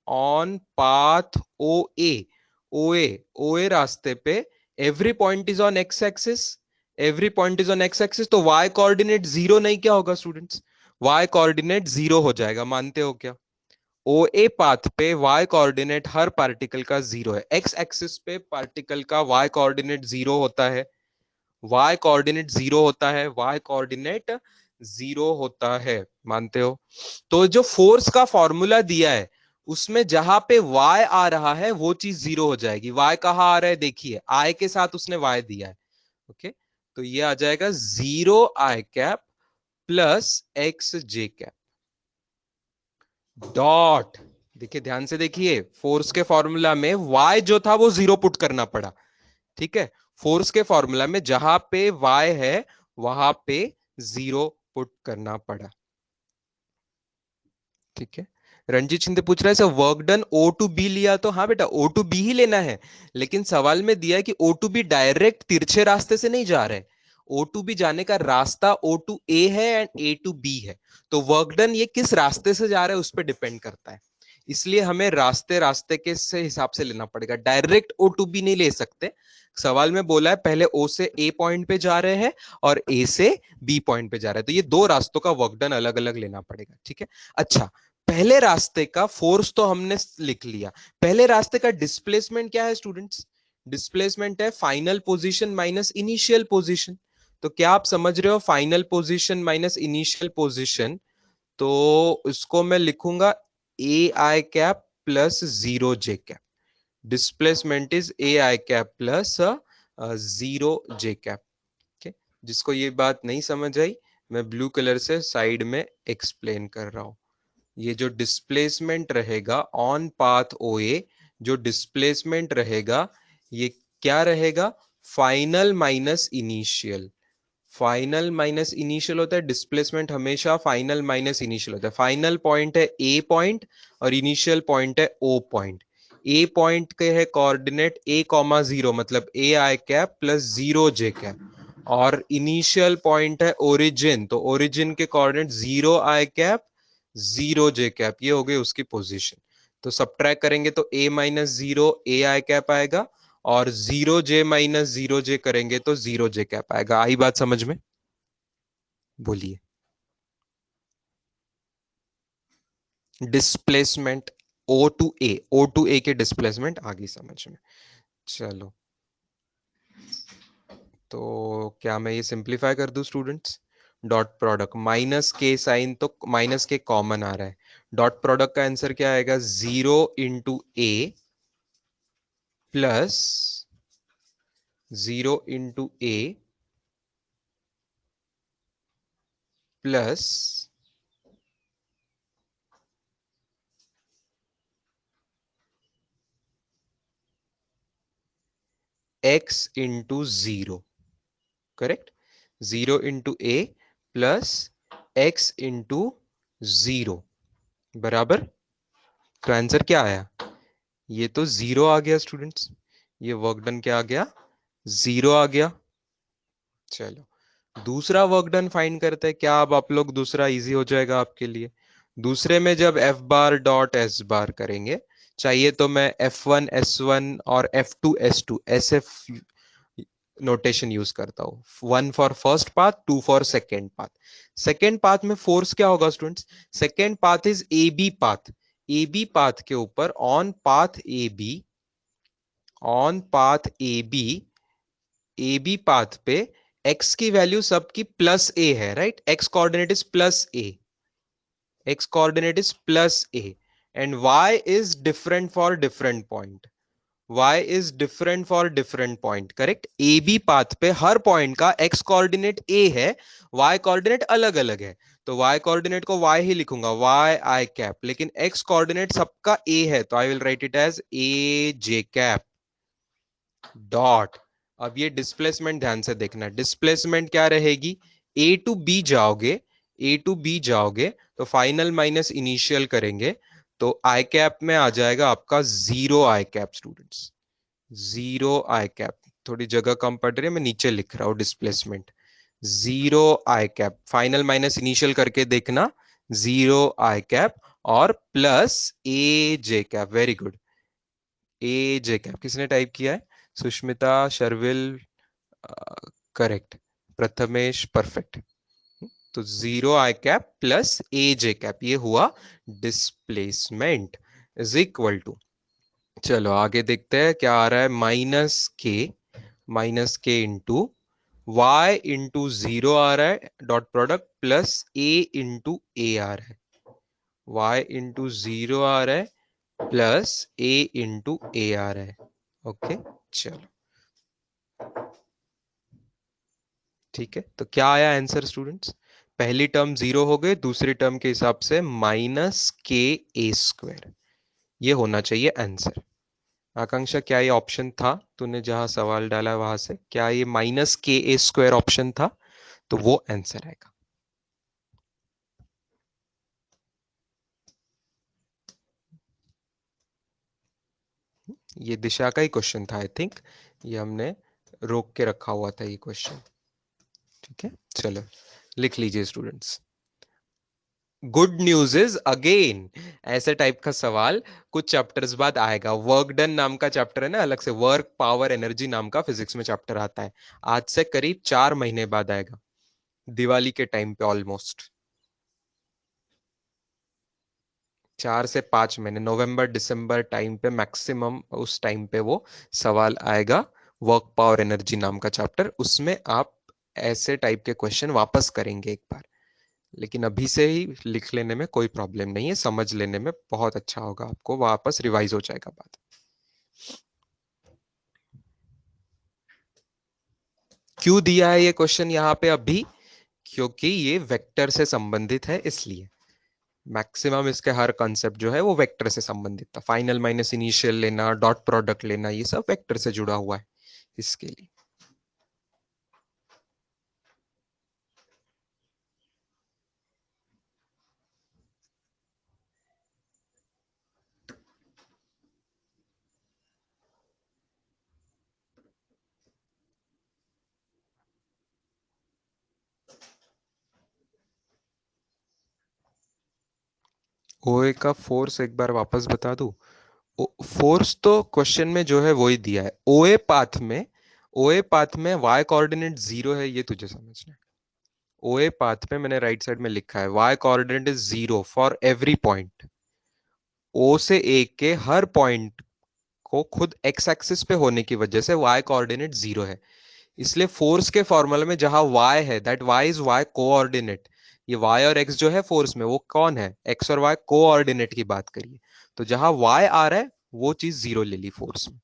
on path O A रास्ते पे every point is on X axis, every point is on X axis, तो वाई कोऑर्डिनेट जीरो नहीं क्या होगा स्टूडेंट्स, वाई कोऑर्डिनेट जीरो हो जाएगा, मानते हो क्या। ओ ए पाथ पे वाई कोऑर्डिनेट हर पार्टिकल का जीरो है, एक्स एक्सिस पे पार्टिकल का वाई कोऑर्डिनेट जीरो होता है, वाई कोऑर्डिनेट जीरो होता है, वाई कोऑर्डिनेट जीरो होता है, मानते हो। तो जो फोर्स का फॉर्मूला दिया है उसमें जहां पे y आ रहा है वो चीज जीरो हो जाएगी। y कहां आ रहा है, देखिए i के साथ उसने y दिया है। ओके, तो ये आ जाएगा जीरो आई कैप प्लस एक्स जे कैप डॉट, देखिए ध्यान से देखिए, फोर्स के फॉर्मूला में y जो था वो जीरो पुट करना पड़ा। ठीक है, फोर्स के फॉर्मूला में जहां पे y है वहां पे जीरो पुट करना पड़ा। ठीक है, रणजीत शिंदे पूछ रहा है sir work done O to B लिया, तो हाँ बेटा ओ टू बी ही लेना है, लेकिन सवाल में दिया है कि ओ टू बी डायरेक्ट तिरछे रास्ते से नहीं जा रहे, ओ टू बी जाने का रास्ता ओ टू ए है एंड ए टू बी है, तो वर्क डन ये किस रास्ते से जा रहा है उस पर डिपेंड करता है, इसलिए हमें रास्ते रास्ते के से हिसाब से लेना पड़ेगा, डायरेक्ट ओ टू बी नहीं ले सकते। सवाल में बोला है पहले ओ से ए पॉइंट पे जा रहे हैं और ए से बी पॉइंट पे जा रहे हैं, तो ये दो रास्तों का वर्क डन अलग अलग लेना पड़ेगा। ठीक है, अच्छा, पहले रास्ते का फोर्स तो हमने लिख लिया, पहले रास्ते का डिस्प्लेसमेंट क्या है स्टूडेंट्स, डिस्प्लेसमेंट है final position minus initial position, तो क्या आप समझ रहे हो, final position minus initial position, तो इसको मैं लिखूंगा A I cap plus zero J cap, displacement is A I cap plus zero J cap. okay? जिसको ये बात नहीं समझ आई, मैं ब्लू कलर से साइड में एक्सप्लेन कर रहा हूं। ये जो डिस्प्लेसमेंट रहेगा ऑन पाथ ओ ए, जो डिस्प्लेसमेंट रहेगा ये क्या रहेगा, final minus initial, final minus initial होता है, डिस्प्लेसमेंट हमेशा फाइनल माइनस इनिशियल होता है, फाइनल पॉइंट है ए पॉइंट और इनिशियल पॉइंट है ओ पॉइंट, ए पॉइंट के है कोऑर्डिनेट ए कॉमा जीरो, मतलब ए I cap plus zero J cap, और इनिशियल पॉइंट है ओरिजिन, तो ओरिजिन के कोऑर्डिनेट जीरो आई कैप जीरो जे कैप, ये हो गई उसकी पोजीशन। तो सब्ट्रैक्ट करेंगे तो a minus zero A I cap आएगा, और जीरो जे माइनस जीरो जे करेंगे तो जीरो जे कैप आएगा। आई बात समझ में, बोलिए। डिस्प्लेसमेंट ओ टू ए के डिस्प्लेसमेंट आ गई समझ में। चलो, तो क्या मैं ये सिंप्लीफाई कर दूं स्टूडेंट्स, डॉट प्रोडक्ट माइनस के साइन, तो माइनस के कॉमन आ रहा है, डॉट प्रोडक्ट का आंसर क्या आएगा, zero into A plus zero into A plus X into zero, correct, zero into A plus X into zero बराबर, तो आंसर क्या आया, ये तो जीरो आ गया स्टूडेंट्स, ये वर्क डन क्या आ गया, जीरो आ गया। चलो दूसरा वर्क डन फाइंड करते हैं, क्या अब आप लोग दूसरा इजी हो जाएगा आपके लिए। दूसरे में जब F bar dot S bar करेंगे, चाहिए तो मैं F1 S1 और F2 S2 ऐसे नोटेशन यूज करता हूं, one for first path, two for second path. Second path में फोर्स क्या होगा students, second path is A B path, A B path के ऊपर on path A B, on path A B path पे एक्स की वैल्यू सबकी प्लस ए है, right, x coordinate is plus a, x coordinate is plus a and y is different for different point. y is different for different point, correct? A B path पे हर पॉइंट का x कोऑर्डिनेट a है, y कोऑर्डिनेट अलग अलग है, तो y कोऑर्डिनेट को y ही लिखूंगा, y I कैप, लेकिन x कोऑर्डिनेट सबका a है, तो I will write it as a j cap dot. अब ये डिस्प्लेसमेंट ध्यान से देखना, डिस्प्लेसमेंट क्या रहेगी, ए टू बी जाओगे, ए टू बी जाओगे तो फाइनल माइनस इनिशियल करेंगे, तो आई कैप में आ जाएगा आपका जीरो आई कैप स्टूडेंट्स, जीरो आई कैप। थोड़ी जगह कम पड़ रही है, मैं नीचे लिख रहा हूं डिस्प्लेसमेंट, जीरो आई कैप, फाइनल माइनस इनिशियल करके देखना, जीरो आई कैप और प्लस ए जे कैप। वेरी गुड, ए जे कैप किसने टाइप किया है, सुष्मिता, शर्विल, करेक्ट, प्रथमेश, परफेक्ट। तो जीरो आई कैप प्लस ए जे कैप, ये हुआ डिस्प्लेसमेंट इज इक्वल टू, चलो आगे देखते हैं क्या आ रहा है, माइनस के इंटू वाई इंटू जीरो आ रहा है, डॉट प्रोडक्ट प्लस ए इंटू ए आ रहा है, वाई इंटू जीरो आ रहा है प्लस ए इंटू ए आ रहा है। ओके चलो ठीक है, तो क्या आया आंसर स्टूडेंट्स, पहली टर्म जीरो हो गई, दूसरी टर्म के हिसाब से माइनस के ए स्क्वायर, ये होना चाहिए आंसर। आकांक्षा क्या ये ऑप्शन था, तूने जहां सवाल डाला वहां से क्या ये माइनस के ए स्क्वायर ऑप्शन था, तो वो आंसर आएगा। ये दिशा का ही क्वेश्चन था आई थिंक, ये हमने रोक के रखा हुआ था ये क्वेश्चन, ठीक है चलो लिख लीजिए students. Good news is again ऐसे टाइप का सवाल कुछ चैप्टर्स बाद आएगा, वर्क डन नाम का चैप्टर है ना, अलग से वर्क पावर एनर्जी नाम का फिजिक्स में चैप्टर आता है, आज से करीब 4 महीने बाद आएगा, दिवाली के टाइम पे ऑलमोस्ट 4 से 5 महीने, नवंबर दिसंबर टाइम पे मैक्सिमम, उस टाइम पे वो सवाल आएगा, वर्क पावर एनर्जी नाम का चैप्टर, उसमें आप ऐसे टाइप के क्वेश्चन वापस करेंगे एक बार, लेकिन अभी से ही लिख लेने में कोई प्रॉब्लम नहीं है, समझ लेने में बहुत अच्छा होगा, आपको वापस रिवाइज हो जाएगा बात। क्यों दिया है ये क्वेश्चन यहाँ पे अभी, क्योंकि ये वेक्टर से संबंधित है, इसलिए मैक्सिमम इसके हर कॉन्सेप्ट जो है वो वेक्टर से संबंधित था, फाइनल माइनस इनिशियल लेना, डॉट प्रोडक्ट लेना, ये सब वेक्टर से जुड़ा हुआ है इसके लिए। ओए का फोर्स एक बार वापस बता दूं, फोर्स तो क्वेश्चन में जो है वही दिया है, ओए पाथ में वाई कोऑर्डिनेट जीरो है, ये तुझे समझना है। ओए पाथ पे मैंने राइट साइड में लिखा है Y coordinate is zero for every point, O से ए के हर पॉइंट को खुद एक्स एक्सिस पे होने की वजह से वाई कोऑर्डिनेट जीरो है, इसलिए फोर्स के फॉर्मूले में जहां y है, that y is y coordinate, ये y और x जो है फोर्स में वो कौन है, x और y कोऑर्डिनेट की बात करिए, तो जहां y आ रहा है वो चीज जीरो ले ली फोर्स में,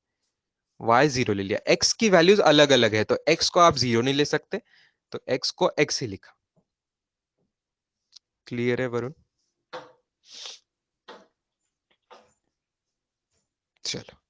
y जीरो ले लिया, x की वैल्यूज अलग अलग है, तो x को आप जीरो नहीं ले सकते, तो x को x ही लिखा। क्लियर है वरुण? चलो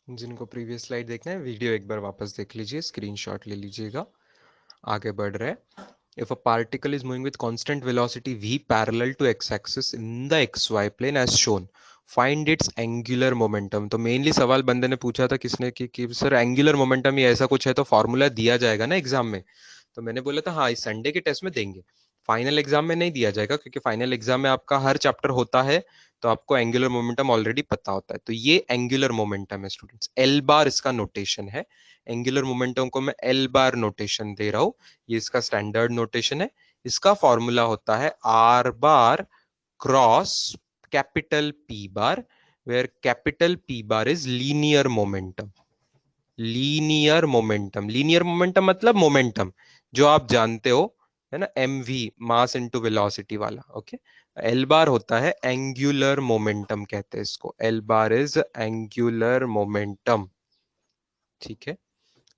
जिनको प्रीवियस स्लाइड देखना है वीडियो एक बार वापस देख लीजिए, स्क्रीनशॉट ले लीजिएगा। आगे बढ़ रहे हैं। If a particle is moving with constant velocity v parallel to x-axis in the xy plane as shown, find its angular momentum। तो मेनली सवाल बंदे ने पूछा था किसने कि सर एंगुलर मोमेंटम ये ऐसा कुछ है तो फॉर्मूला दिया जाएगा ना एग्जाम में। तो मैंने बोला था हाँ इस संडे के टेस्ट में देंगे, फाइनल एग्जाम में नहीं दिया जाएगा क्योंकि फाइनल एग्जाम में आपका हर चैप्टर होता है तो आपको एंगुलर मोमेंटम ऑलरेडी पता होता है। तो ये एंगुलर मोमेंटम है स्टूडेंट्स, एल बार इसका नोटेशन है। एंगुलर मोमेंटम को मैं एल बार नोटेशन दे रहा हूं, ये इसका स्टैंडर्ड नोटेशन है। इसका फॉर्मूला होता है are bar cross capital P bar, where capital P bar is linear momentum. Linear momentum मतलब मोमेंटम जो आप जानते हो, है ना, m v mass into velocity वाला। ओके, एल बार होता है एंगुलर मोमेंटम कहते हैं इसको, L bar is angular momentum. ठीक है,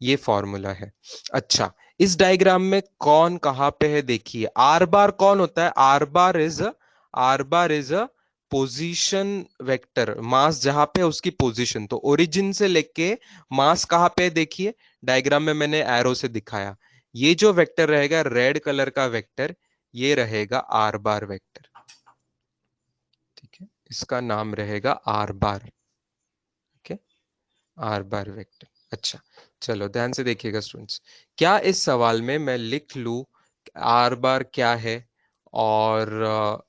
ये फॉर्मूला है। अच्छा, इस डायग्राम में कौन कहां पे है देखिए, आर बार कौन होता है, are bar is a position vector, mass जहां पे है उसकी पोजीशन। तो ओरिजिन से लेके मास कहां पे है देखिए, डायग्राम में मैंने एरो से दिखाया। ये जो वेक्टर रहेगा रेड कलर का वेक्टर, ये रहेगा आर बार वेक्टर। ठीक है, इसका नाम रहेगा are bar. Okay, are bar vector. अच्छा, चलो ध्यान से देखिएगा स्टूडेंट्स, क्या इस सवाल में मैं लिख लू आर बार क्या है और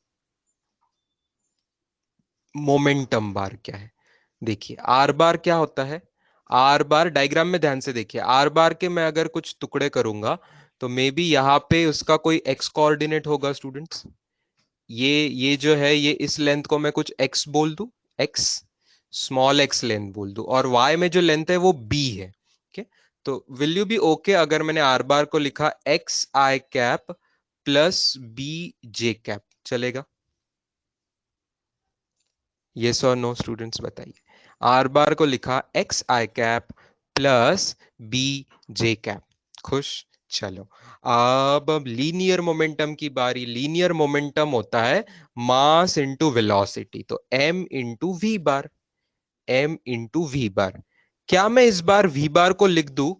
मोमेंटम बार क्या है। देखिए आर बार क्या होता है, आर बार डायग्राम में ध्यान से देखिए, आर बार के मैं अगर कुछ टुकड़े करूंगा तो मे बी यहां पे उसका कोई एक्स कोऑर्डिनेट होगा स्टूडेंट्स। ये जो है ये इस लेंथ को मैं कुछ एक्स बोल दूं, एक्स, स्मॉल एक्स लेंथ बोल दूं, और वाई में जो लेंथ है वो बी है। ओके, तो विल यू बी ओके अगर मैंने आर बार को लिखा एक्स आई cap plus B J cap, चलेगा? यस और नो स्टूडेंट्स बताइए। आर बार को लिखा एक्स आई cap plus B J cap, खुश? चलो, अब लीनियर मोमेंटम की बारी। लीनियर मोमेंटम होता है मास इंटू वेलोसिटी, तो M into V bar, M into V bar. क्या मैं इस बार वी बार को लिख दूं,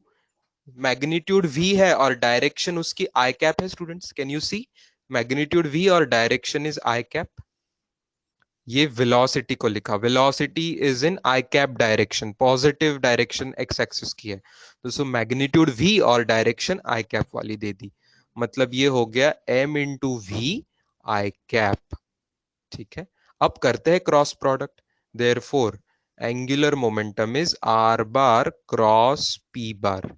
मैग्नीट्यूड वी है और डायरेक्शन उसकी आई कैप है students, can you see, magnitude v और डायरेक्शन इज आई कैप। ये वेलोसिटी को लिखा, velocity is in i cap direction, positive direction x axis की है, तो सो मैग्नीट्यूड वी और डायरेक्शन आई कैप वाली दे दी। मतलब ये हो गया m into v i cap. ठीक है, अब करते हैं cross product. Therefore angular momentum is r bar cross p bar,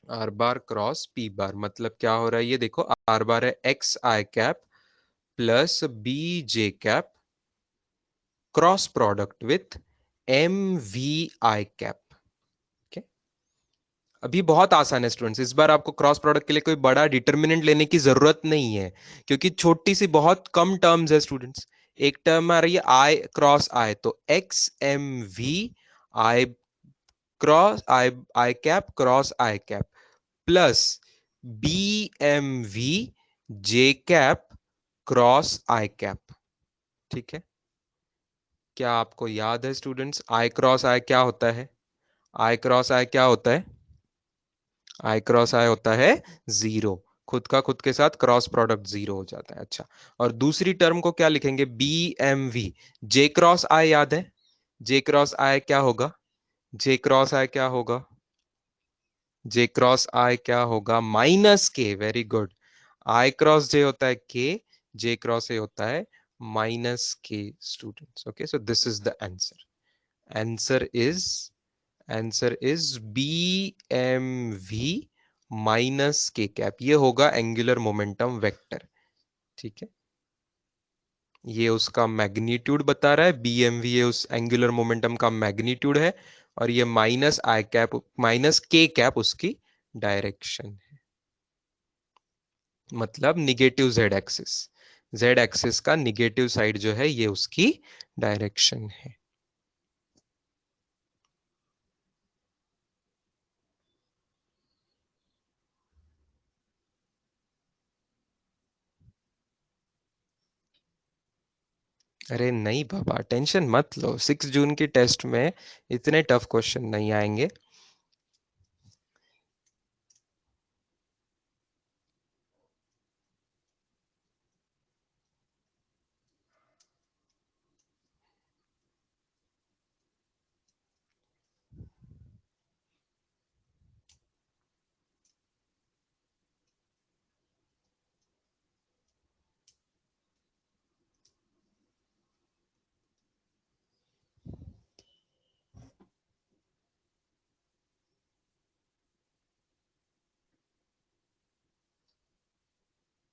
are bar cross p बार। मतलब क्या हो रहा है ये देखो, आर बार है x I cap plus B J cap cross product with m v i cap. अभी बहुत आसान है स्टूडेंट्स, इस बार आपको क्रॉस प्रोडक्ट के लिए कोई बड़ा डिटर्मिनेंट लेने की जरूरत नहीं है क्योंकि छोटी सी बहुत कम टर्म्स है स्टूडेंट्स। एक टर्म आ रही है आई क्रॉस आई, तो x m v i cross i, i cap cross i cap plus b M we j cap cross i cap. ठीक है, क्या आपको याद है स्टूडेंट्स आई क्रॉस आई क्या होता है? आई क्रॉस आई क्या होता है? आई क्रॉस आई होता है जीरो, खुद का खुद के साथ क्रॉस प्रोडक्ट जीरो हो जाता है। अच्छा, और दूसरी टर्म को क्या लिखेंगे, B M we J cross I, याद है जे क्रॉस आई क्या होगा, जे क्रॉस आई क्या होगा, जे क्रॉस आई क्या होगा, माइनस के, वेरी गुड। आई क्रॉस जे होता है के, जे क्रॉस ए होता है minus k students. Okay, so this is the answer, answer is, answer is b M v minus k cap, ये होगा एंगुलर मोमेंटम वेक्टर। ठीक है, ये उसका मैग्नीट्यूड बता रहा है, बी एम वी ये उस एंगुलर मोमेंटम का मैग्नीट्यूड है, और ये minus I cap minus k cap उसकी डायरेक्शन है, मतलब negative Z axis, Z axis का निगेटिव साइड जो है ये उसकी डायरेक्शन है। अरे नहीं बाबा, टेंशन मत लो, 6 जून की टेस्ट में इतने टफ क्वेश्चन नहीं आएंगे।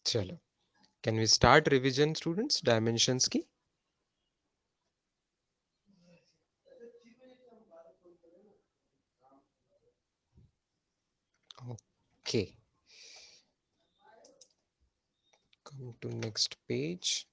चलो, can we start revision students dimensions की? Okay, come to next page.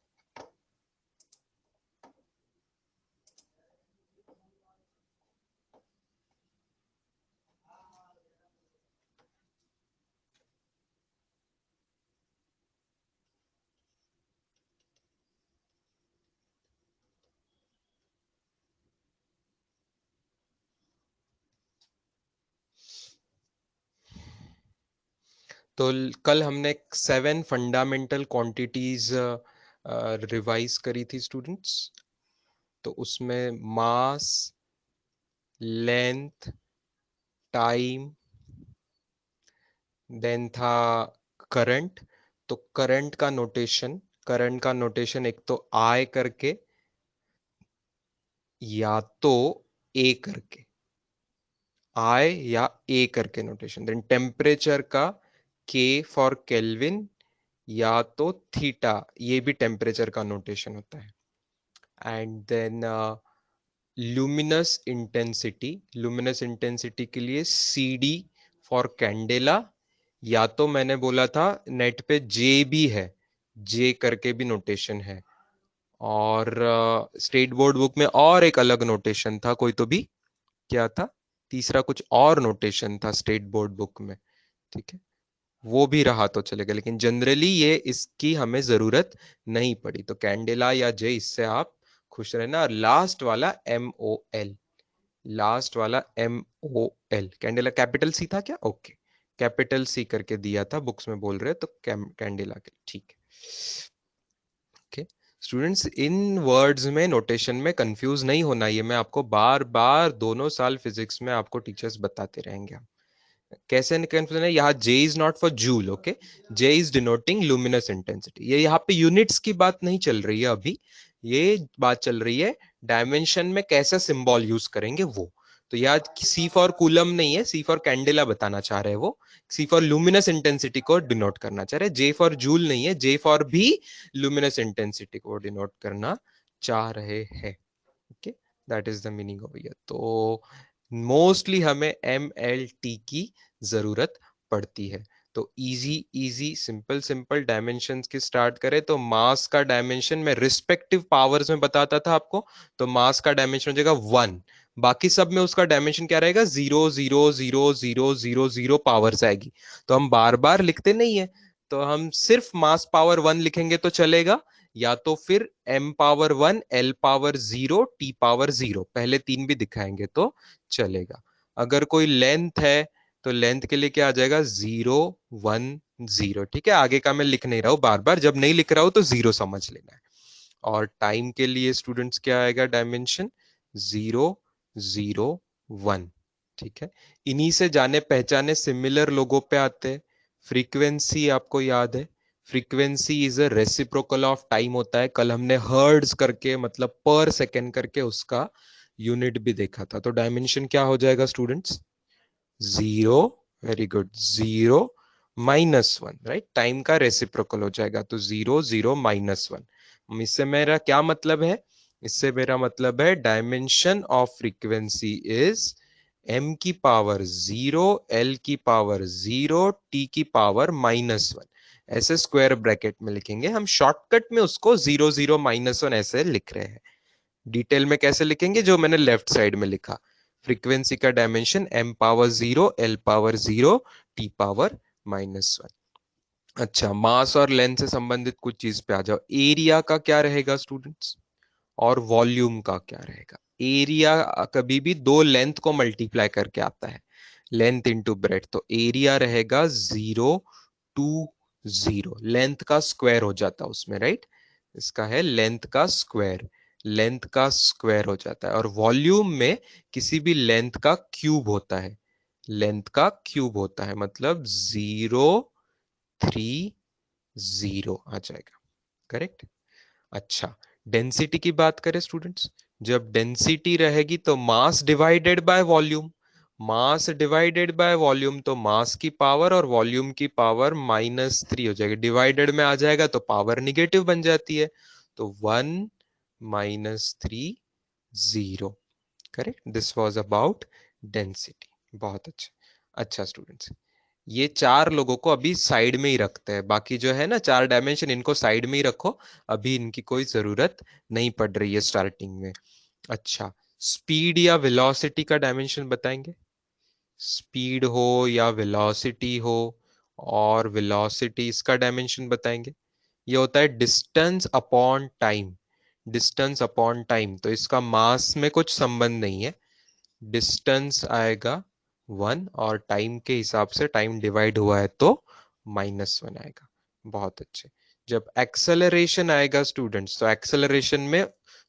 तो कल हमने 7 फंडामेंटल क्वांटिटीज रिवाइज करी थी स्टूडेंट्स। तो उसमें मास, लेंथ, टाइम, देन था करंट। तो करंट का नोटेशन एक तो आई करके या तो ए करके, आई या ए करके नोटेशन। देन टेम्परेचर का के फॉर केल्विन या तो थीटा, ये भी टेम्परेचर का नोटेशन होता है। एंड देन लुमिनस इंटेंसिटी के लिए सी डी फॉर कैंडेला, या तो मैंने बोला था नेट पे जे भी है, जे करके भी नोटेशन है। और स्टेट बोर्ड बुक में और एक अलग नोटेशन था, कोई तो भी क्या था, तीसरा कुछ और नोटेशन था स्टेट बोर्ड बुक में। ठीक है, वो भी रहा तो चलेगा, लेकिन जनरली ये इसकी हमें जरूरत नहीं पड़ी। तो कैंडेला या जे, इससे आप खुश रहना। और लास्ट वाला एम ओ एल, लास्ट वाला m o l, candela capital C था क्या? ओके, कैपिटल सी करके दिया था बुक्स में, बोल रहे तो कैंडेला के, ठीक है। ओके स्टूडेंट्स, इन वर्ड्स में नोटेशन में कंफ्यूज नहीं होना, ये मैं आपको बार बार दोनों साल फिजिक्स में आपको टीचर्स बताते रहेंगे। कैसे कंफ्यूजन है? यहाँ J is not for joule, okay, J is denoting luminous intensity. ये यहाँ पे यूनिट्स की बात नहीं चल रही है अभी, ये बात चल रही है डायमेंशन में कैसे सिंबल यूज करेंगे वो। तो यार C फॉर कूलम नहीं है, C फॉर कैंडेला बताना चाह रहे हैं वो, C फॉर लुमिनस इंटेंसिटी को डिनोट करना चाह रहे हैं। J फॉर जूल नहीं है, J फॉर भी लुमिनस इंटेंसिटी को डिनोट करना चाह रहे हैं। Okay, that is the meaning of year. तो मोस्टली हमें एम एल टी की जरूरत पड़ती है। तो easy easy simple simple dimensions की स्टार्ट करें तो मास का डायमेंशन में रिस्पेक्टिव पावर्स में बताता था आपको। तो मास का डायमेंशन हो जाएगा 1, बाकी सब में उसका डायमेंशन क्या रहेगा? 0 0 0 0 0 0 पावर्स आएगी। तो हम बार बार लिखते नहीं है, तो हम सिर्फ मास पावर 1 लिखेंगे तो चलेगा, या तो फिर m power 1, l power 0, t power 0, पहले तीन भी दिखाएंगे तो चलेगा। अगर कोई लेंथ है तो लेंथ के लिए क्या आ जाएगा? 0 1 0। ठीक है, आगे का मैं लिख नहीं रहा हूं बार बार, जब नहीं लिख रहा हूं तो 0 समझ लेना है। और टाइम के लिए स्टूडेंट्स क्या आएगा डायमेंशन? 0 0 1। ठीक है, इन्हीं से जाने पहचाने सिमिलर लोगों पे आते हैं। फ्रीक्वेंसी आपको याद है, frequency is a reciprocal of time होता है। कल हमने हर्ट्ज करके, मतलब पर सेकेंड करके उसका यूनिट भी देखा था। तो डायमेंशन क्या हो जाएगा students? 0, very good, 0 - 1, right, time का रेसिप्रोकल हो जाएगा। तो 0 0 - 1। इससे मेरा क्या मतलब है? इससे मेरा मतलब है dimension of frequency is m की पावर 0, l की पावर 0, t की पावर -1। ऐसे स्क्वायर ब्रैकेट में लिखेंगे हम, शॉर्टकट में उसको 0 0 - 1 ऐसे लिख रहे हैं। डिटेल में कैसे लिखेंगे? जो मैंने लेफ्ट साइड में लिखा, फ्रीक्वेंसी का dimension m power 0, l power 0, t power -1। अच्छा, मास और लेंथ से संबंधित कुछ चीज पे आ जाओ। एरिया का क्या रहेगा स्टूडेंट्स? और वॉल्यूम का क्या रहेगा। एरिया कभी भी दो लेंथ को मल्टीप्लाई करके आता है, लेंथ इंटू ब्रेड, तो एरिया रहेगा 0 2 0, लेंथ का स्क्वायर हो जाता है उसमें, राइट। इसका है लेंथ का स्क्वायर, लेंथ का स्क्वायर हो जाता है। और वॉल्यूम में किसी भी लेंथ का क्यूब होता है, लेंथ का क्यूब होता है, मतलब 0 3 0 आ जाएगा, करेक्ट। अच्छा, डेंसिटी की बात करें स्टूडेंट्स, जब डेंसिटी रहेगी तो mass divided by volume, mass divided by volume, तो मास की पावर और वॉल्यूम की पावर -3 हो जाएगी, डिवाइडेड में आ जाएगा तो पावर निगेटिव बन जाती है, तो 1 - 3 0, correct. This was about density. बहुत अच्छा। अच्छा स्टूडेंट्स, ये चार लोगों को अभी साइड में ही रखते हैं, बाकी जो है ना 4 डायमेंशन, इनको साइड में ही रखो, अभी इनकी कोई जरूरत नहीं पड़ रही है स्टार्टिंग में। अच्छा, स्पीड या वेलोसिटी का डायमेंशन बताएंगे, स्पीड हो या वेलोसिटी हो, और वेलोसिटी इसका डायमेंशन बताएंगे। ये होता है distance upon time, distance upon time, तो इसका मास में कुछ संबंध नहीं है, डिस्टेंस आएगा 1 और टाइम के हिसाब से टाइम डिवाइड हुआ है तो -1 आएगा। बहुत अच्छे। जब एक्सेलरेशन आएगा स्टूडेंट्स, तो एक्सेलरेशन में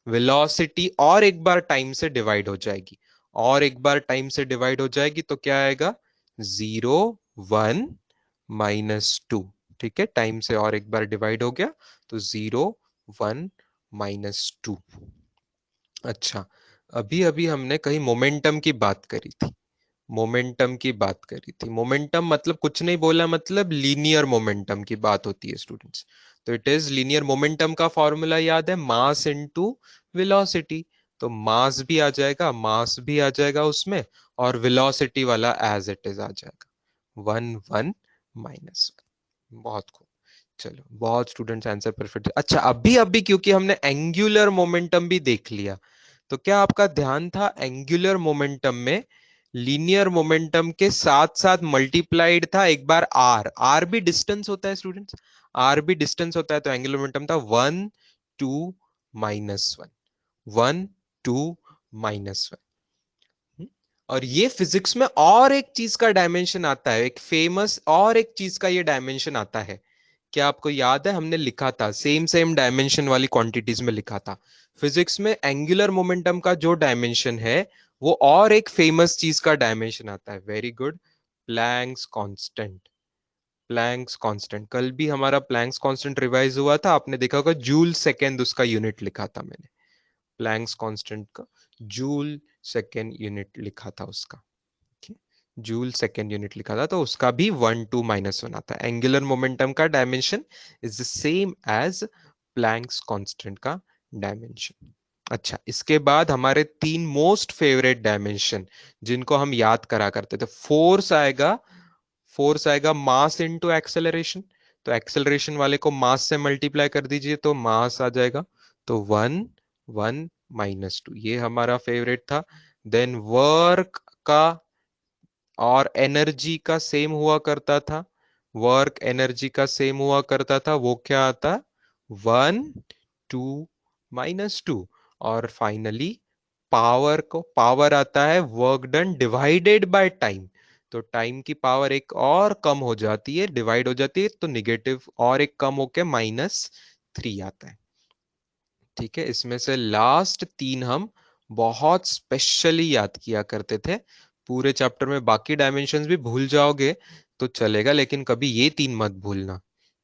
वेलोसिटी और एक बार टाइम से डिवाइड हो जाएगी, और एक बार टाइम से डिवाइड हो जाएगी तो क्या आएगा, 0 1 - 2, ठीक है, टाइम से और एक बार डिवाइड हो गया तो 0 1 - 2। अच्छा, अभी अभी हमने कहीं मोमेंटम की बात करी थी, मोमेंटम की बात करी थी, मोमेंटम मतलब कुछ नहीं बोला, मतलब लीनियर मोमेंटम की बात होती है स्टूडेंट्स। तो इट इज लीनियर मोमेंटम का फॉर्मूला याद है, मास इनटू वेलोसिटी, तो मास भी आ जाएगा, मास भी आ जाएगा उसमें, और वेलोसिटी वाला एज इट इज आ जाएगा, 1 1 - 1। बहुत खूब। चलो, बहुत स्टूडेंट्स आंसर परफेक्ट। अच्छा, अभी अभी क्योंकि हमने एंगुलर मोमेंटम भी देख लिया, तो क्या आपका ध्यान था एंगुलर मोमेंटम में लीनियर मोमेंटम के साथ साथ मल्टीप्लाइड था एक बार आर, आर भी डिस्टेंस होता है स्टूडेंट्स, आर भी डिस्टेंस होता है, तो एंगुलर मोमेंटम था 1 2 - 1, 1 2 - 1। और ये फिजिक्स में और एक चीज का डायमेंशन आता है, एक फेमस और एक चीज का ये डायमेंशन आता है, क्या आपको याद है, हमने लिखा था सेम सेम डायमेंशन वाली क्वांटिटीज में लिखा था, फिजिक्स में एंगुलर मोमेंटम का जो डायमेंशन है वो और एक फेमस चीज का डायमेंशन आता है। Very good, Planck's constant, Planck's constant. कल भी हमारा प्लैंक्स कांस्टेंट रिवाइज हुआ था, आपने देखा होगा जूल सेकेंड उसका यूनिट लिखा था मैंने, प्लैंक्स कांस्टेंट का जूल सेकेंड यूनिट लिखा था उसका, जूल सेकेंड यूनिट लिखा था, तो उसका भी 1 2 - 1 आता है। एंगुलर मोमेंटम का dimension is the same as Planck's constant का डायमेंशन। अच्छा, इसके बाद हमारे 3 मोस्ट फेवरेट डायमेंशन जिनको हम याद करा करते थे, फोर्स आएगा, फोर्स आएगा मास इनटू एक्सेलरेशन, तो एक्सेलरेशन वाले को मास से मल्टीप्लाई कर दीजिए तो मास आ जाएगा, तो 1 1 - 2, ये हमारा फेवरेट था। देन वर्क का और एनर्जी का सेम हुआ करता था, वर्क एनर्जी का सेम हुआ करता था, वो क्या आता, 1 2 - 2। और फाइनली पावर को, पावर आता है work done divided by time, तो टाइम की पावर एक और कम हो जाती है, डिवाइड हो जाती है तो निगेटिव और एक कम होके -3 आता है। ठीक है, इसमें से लास्ट 3 हम बहुत स्पेशली याद किया करते थे, पूरे चैप्टर में बाकी डायमेंशंस भी भूल जाओगे तो चलेगा, लेकिन कभी ये 3 मत भूलना,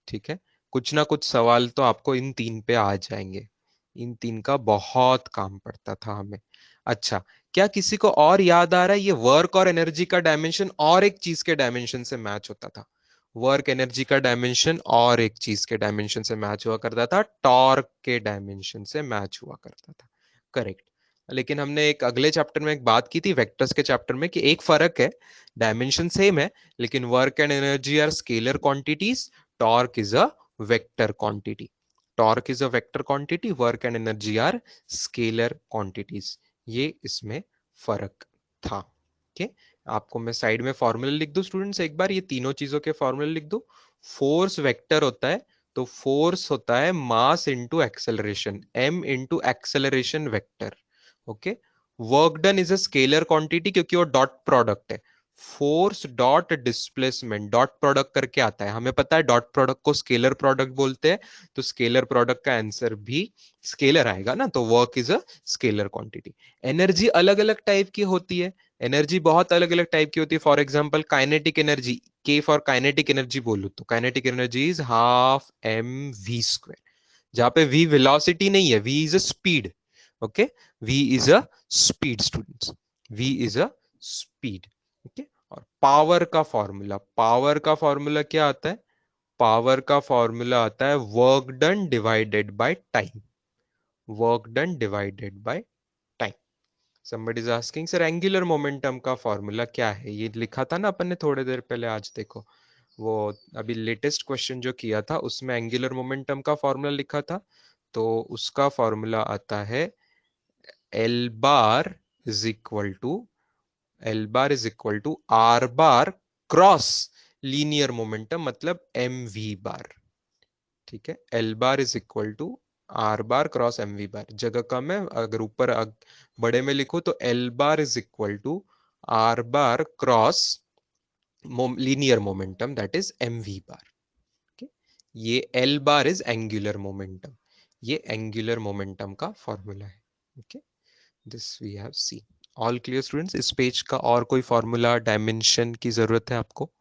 ठीक है। कुछ ना कुछ सवाल तो आपको इन 3 पे आ जाएंगे, इन 3 का बहुत काम पड़ता था हमें। अच्छा, क्या किसी को और याद आ रहा है, ये वर्क और एनर्जी का डायमेंशन और एक चीज के डायमेंशन से मैच होता था, वर्क एनर्जी का डायमेंशन और एक चीज के डायमेंशन से मैच हुआ करता था, टॉर्क के डायमेंशन से मैच हुआ करता था, करेक्ट। लेकिन हमने एक अगले चैप्टर में एक बात की थी वेक्टर्स के चैप्टर में कि एक फर्क है, डायमेंशन सेम है लेकिन work and energy are scalar quantities, torque is a vector quantity, torque is a vector quantity, work and energy are scalar quantities, ये इसमें फर्क था। ओके, आपको मैं साइड में फॉर्मूला लिख दूं स्टूडेंट्स, एक बार ये तीनों चीजों के फॉर्मूले लिख दूं। फोर्स वेक्टर होता है तो फोर्स होता है mass into acceleration, m into acceleration vector. Okay, work done is a scalar quantity क्योंकि वो डॉट प्रोडक्ट है। Force dot displacement, dot product करके आता है, हमें पता है डॉट प्रोडक्ट को स्केलर प्रोडक्ट बोलते हैं, तो स्केलर प्रोडक्ट का आंसर भी स्केलर आएगा ना, तो work is a scalar quantity. Energy अलग अलग टाइप की होती है, एनर्जी बहुत अलग अलग टाइप की होती है। For example kinetic energy, K for kinetic energy बोलूं तो kinetic energy is half M V square, जहां पे v वेलोसिटी नहीं है, v is a speed. Okay, v is a speed students, v is a speed. Okay, और पावर का फॉर्मूला क्या आता है? पावर का फॉर्मूला आता है work done divided by time, work done divided by time. somebody is asking sir angular momentum का फॉर्मूला क्या है? ये लिखा था ना अपन ने थोड़ी देर पहले, आज देखो वो अभी लेटेस्ट क्वेश्चन जो किया था उसमें एंगुलर मोमेंटम का फॉर्मूला लिखा था, तो उसका फॉर्मूला आता है L bar is equal to, L bar is equal to R bar cross linear momentum, मतलब एम वी बार। ठीक है, L bar is equal to R bar cross M V bar, जगह कम है, अगर ऊपर बड़े में लिखो तो L bar is equal to R bar cross linear momentum that is M V bar. okay? ये L bar is angular momentum, ये एंगुलर मोमेंटम का फॉर्मूला है। Okay, this we have seen. All clear students? इस पेज का और कोई फॉर्मूला डायमेंशन की जरूरत है आपको?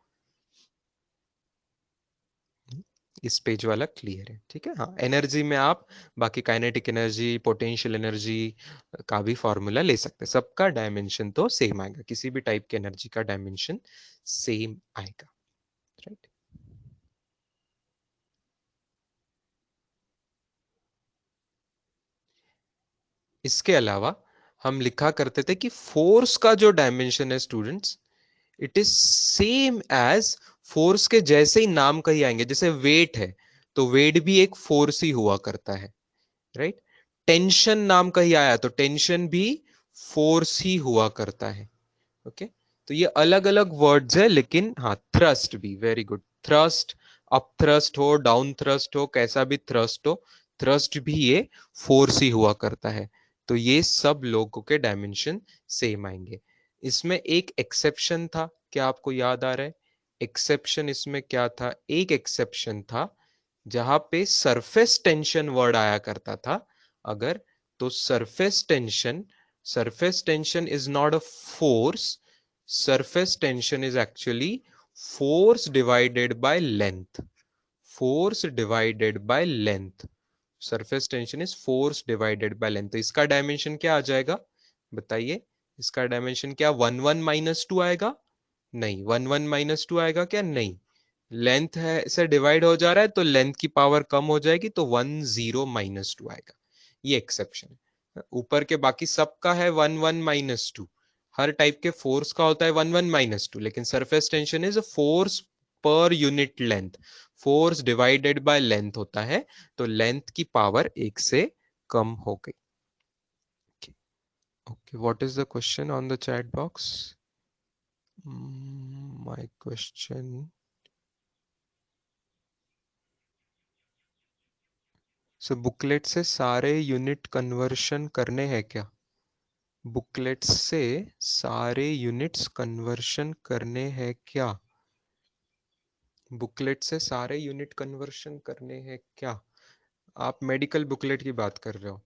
इस पेज वाला क्लियर है, ठीक है। हाँ, एनर्जी में आप बाकी काइनेटिक एनर्जी, पोटेंशियल एनर्जी का भी फॉर्मूला ले सकते हैं, सबका डायमेंशन तो सेम आएगा, किसी भी टाइप की एनर्जी का डायमेंशन सेम आएगा, राइट। इसके अलावा हम लिखा करते थे कि फोर्स का जो डायमेंशन है students, it is same as, force के जैसे ही नाम कहीं आएंगे, जैसे वेट है तो वेट भी एक फोर्स ही हुआ करता है, राइट। टेंशन नाम कहीं आया तो टेंशन भी फोर्स ही हुआ करता है। ओके, तो ये अलग अलग वर्ड्स है, लेकिन हाँ, थ्रस्ट भी, very good, thrust, up thrust हो, डाउन थ्रस्ट हो, कैसा भी थ्रस्ट हो, थ्रस्ट भी ये फोर्स ही हुआ करता है। तो ये सब लोगों के डायमेंशन सेम आएंगे। इसमें एक एक्सेप्शन था, क्या आपको याद आ रहा है? एक्सेप्शन इसमें क्या था? एक एक्सेप्शन था जहां पे सरफेस टेंशन वर्ड आया करता था, अगर, तो surface tension is not a force, surface tension is actually force divided by length, force divided by length, surface tension is force divided by length. तो इसका डायमेंशन क्या आ जाएगा बताइए? इसका डायमेंशन क्या 1 1 - 2 आएगा? नहीं। 1 1 - 2 आएगा क्या? नहीं। लेंथ है से डिवाइड हो जा रहा है तो लेंथ की पावर कम हो जाएगी, तो 1 0 - 2 आएगा। ये एक्सेप्शन है। ऊपर के बाकी सबका है 1 1 - 2, हर टाइप के फोर्स का होता है 1 1 - 2, लेकिन surface tension is a force per unit length, force divided by length होता है, तो लेंथ की पावर एक से कम हो गई। Okay, what is the question on the chat box? My question, so booklet से सारे यूनिट कन्वर्शन करने हैं क्या? बुकलेट से सारे यूनिट्स कन्वर्शन करने हैं क्या? बुकलेट से सारे यूनिट कन्वर्शन करने हैं क्या? आप मेडिकल बुकलेट की बात कर रहे हो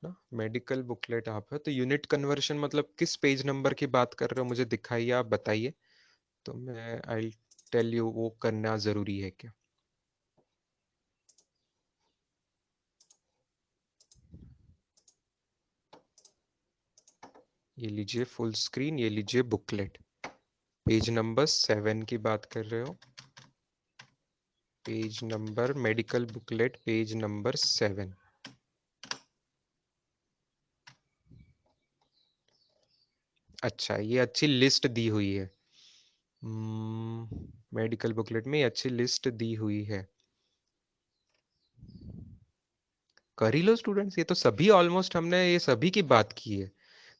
ना? मेडिकल बुकलेट आप है तो यूनिट कन्वर्शन मतलब किस पेज नंबर की बात कर रहे हो, मुझे दिखाइए, आप बताइए, तो मैं आई टेल यू वो करना जरूरी है क्या। ये लीजिए फुल स्क्रीन, ये लीजिए बुकलेट, पेज नंबर 7 की बात कर रहे हो, page number, medical booklet page number 7। अच्छा, ये अच्छी लिस्ट दी हुई है, मेडिकल बुकलेट में ये अच्छी लिस्ट दी हुई है, कर ही लो स्टूडेंट्स, ये तो सभी ऑलमोस्ट हमने ये सभी की बात की है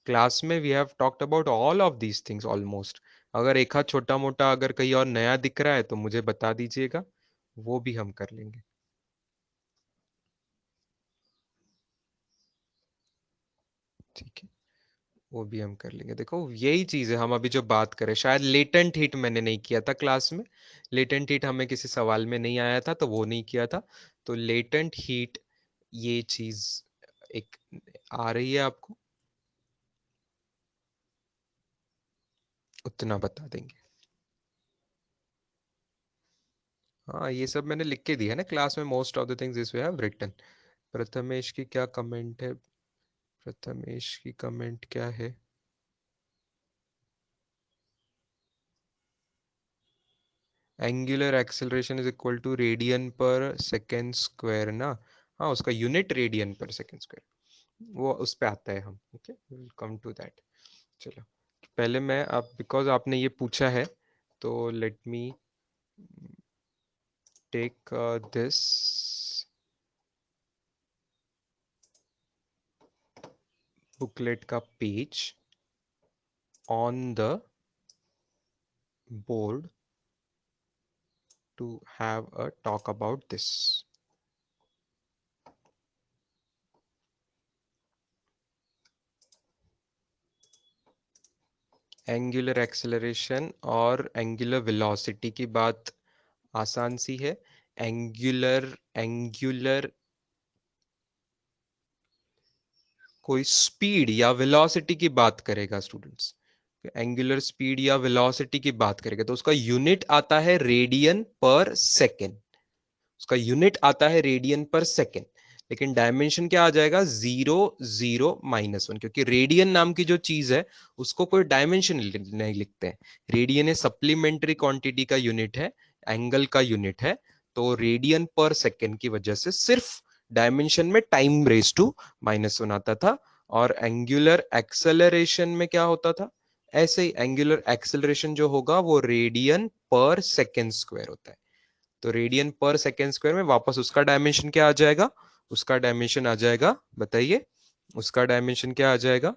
क्लास में, we have talked about all of these things almost. अगर एक आध छोटा मोटा अगर कहीं और नया दिख रहा है तो मुझे बता दीजिएगा, वो भी हम कर लेंगे। ठीक है, वो भी हम कर लेंगे। देखो यही चीज है, हम अभी जो बात करें, शायद लेटेंट हीट मैंने नहीं किया था क्लास में, लेटेंट हीट हमें किसी सवाल में नहीं आया था तो वो नहीं किया था। तो लेटेंट हीट ये चीज एक आ रही है आपको, उतना बता देंगे। हाँ ये सब मैंने लिख के दिया है ना क्लास में, most of the things this way have written. प्रथमेश की क्या कमेंट है, प्रथमेश की कमेंट क्या है? Angular acceleration is equal to radian per second square ना। हाँ उसका unit radian per second square, वो उस पे आता है हम, okay will come to that. चलो पहले मैं, आप बिकॉज आपने ये पूछा है तो let me take this booklet का page on the board to have a talk about this. Angular acceleration और एंगुलर वेलोसिटी की बात आसान सी है। एंगुलर एंगुलर कोई स्पीड या वेलोसिटी की बात करेगा स्टूडेंट्स, एंगुलर स्पीड या वेलोसिटी की बात करेगा तो उसका यूनिट आता है रेडियन पर सेकेंड, उसका यूनिट आता है रेडियन पर सेकेंड। लेकिन डायमेंशन क्या आ जाएगा, 0 0 -1, क्योंकि रेडियन नाम की जो चीज है उसको कोई डायमेंशन नहीं लिखते हैं। रेडियन है सप्लीमेंट्री क्वांटिटी का यूनिट है, एंगल का यूनिट है। तो रेडियन पर सेकेंड की वजह से सिर्फ डायमेंशन में टाइम रेज टू -1 आता था। और एंगुलर एक्सेलरेशन में क्या होता था, ऐसे ही एंगुलर एक्सेलरेशन जो होगा वो रेडियन पर सेकेंड स्क्वायर होता है। तो रेडियन पर सेकेंड स्क्वायर में वापस उसका डायमेंशन क्या आ जाएगा, उसका डायमेंशन आ जाएगा, बताइए उसका डायमेंशन क्या आ जाएगा,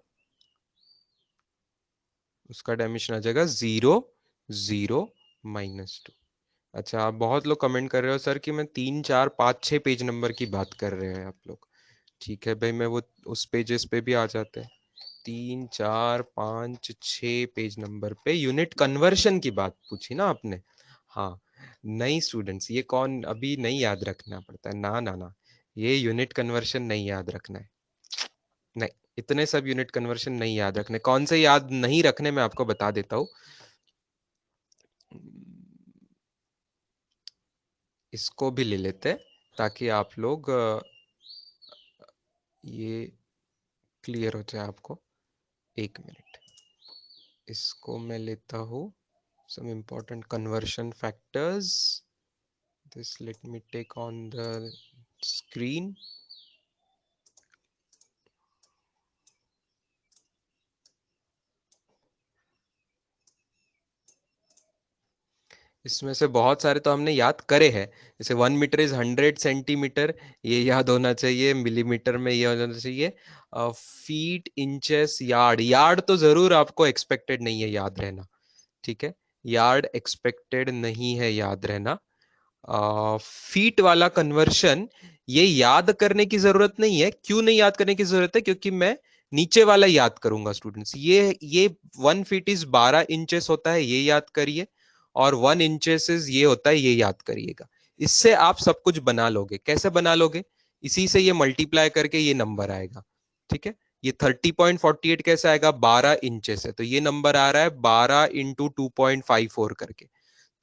उसका डायमेंशन आ जाएगा 0 0 -2। अच्छा आप बहुत लोग कमेंट कर रहे हो सर कि मैं 3 4 5 6 पेज नंबर की बात कर रहे हैं आप लोग। ठीक है भाई, मैं वो उस पेजेस पे भी आ जाते हैं। 3 4 5 6 पेज नंबर पे यूनिट कन्वर्शन की बात पूछी ना आपने। हाँ नहीं स्टूडेंट्स, ये कौन अभी नहीं याद रखना पड़ता है, ना ना ना, ये यूनिट कन्वर्शन नहीं याद रखना है। नहीं, इतने सब यूनिट कन्वर्शन नहीं याद रखने। कौन से याद नहीं रखने मैं आपको बता देता हूँ। इसको भी ले लेते हैं ताकि आप लोग ये क्लियर हो जाए आपको। 1 मिनट, इसको मैं लेता हूँ, some important conversion factors. This let me take on the screen. इसमें से बहुत सारे तो हमने याद करे हैं, जैसे 1 मीटर इज 100 सेंटीमीटर, ये याद होना चाहिए। मिलीमीटर में ये होना चाहिए। फीट इंचेस यार्ड, यार्ड तो जरूर आपको एक्सपेक्टेड नहीं है याद रहना, ठीक है, यार्ड एक्सपेक्टेड नहीं है याद रहना। फीट वाला कन्वर्शन ये याद करने की जरूरत नहीं है। क्यों नहीं याद करने की जरूरत है, क्योंकि मैं नीचे वाला याद करूंगा स्टूडेंट्स। ये 1 फीट इज 12 इंचेस होता है, ये याद करिए। और 1 इंचेस इज ये होता है, ये याद करिएगा। इससे आप सब कुछ बना लोगे। कैसे बना लोगे, इसी से ये मल्टीप्लाई करके ये नंबर आएगा, ठीक है। ये 30.48 कैसे आएगा, 12 इंचेस है तो ये नंबर आ रहा है 12 × 2.54 करके।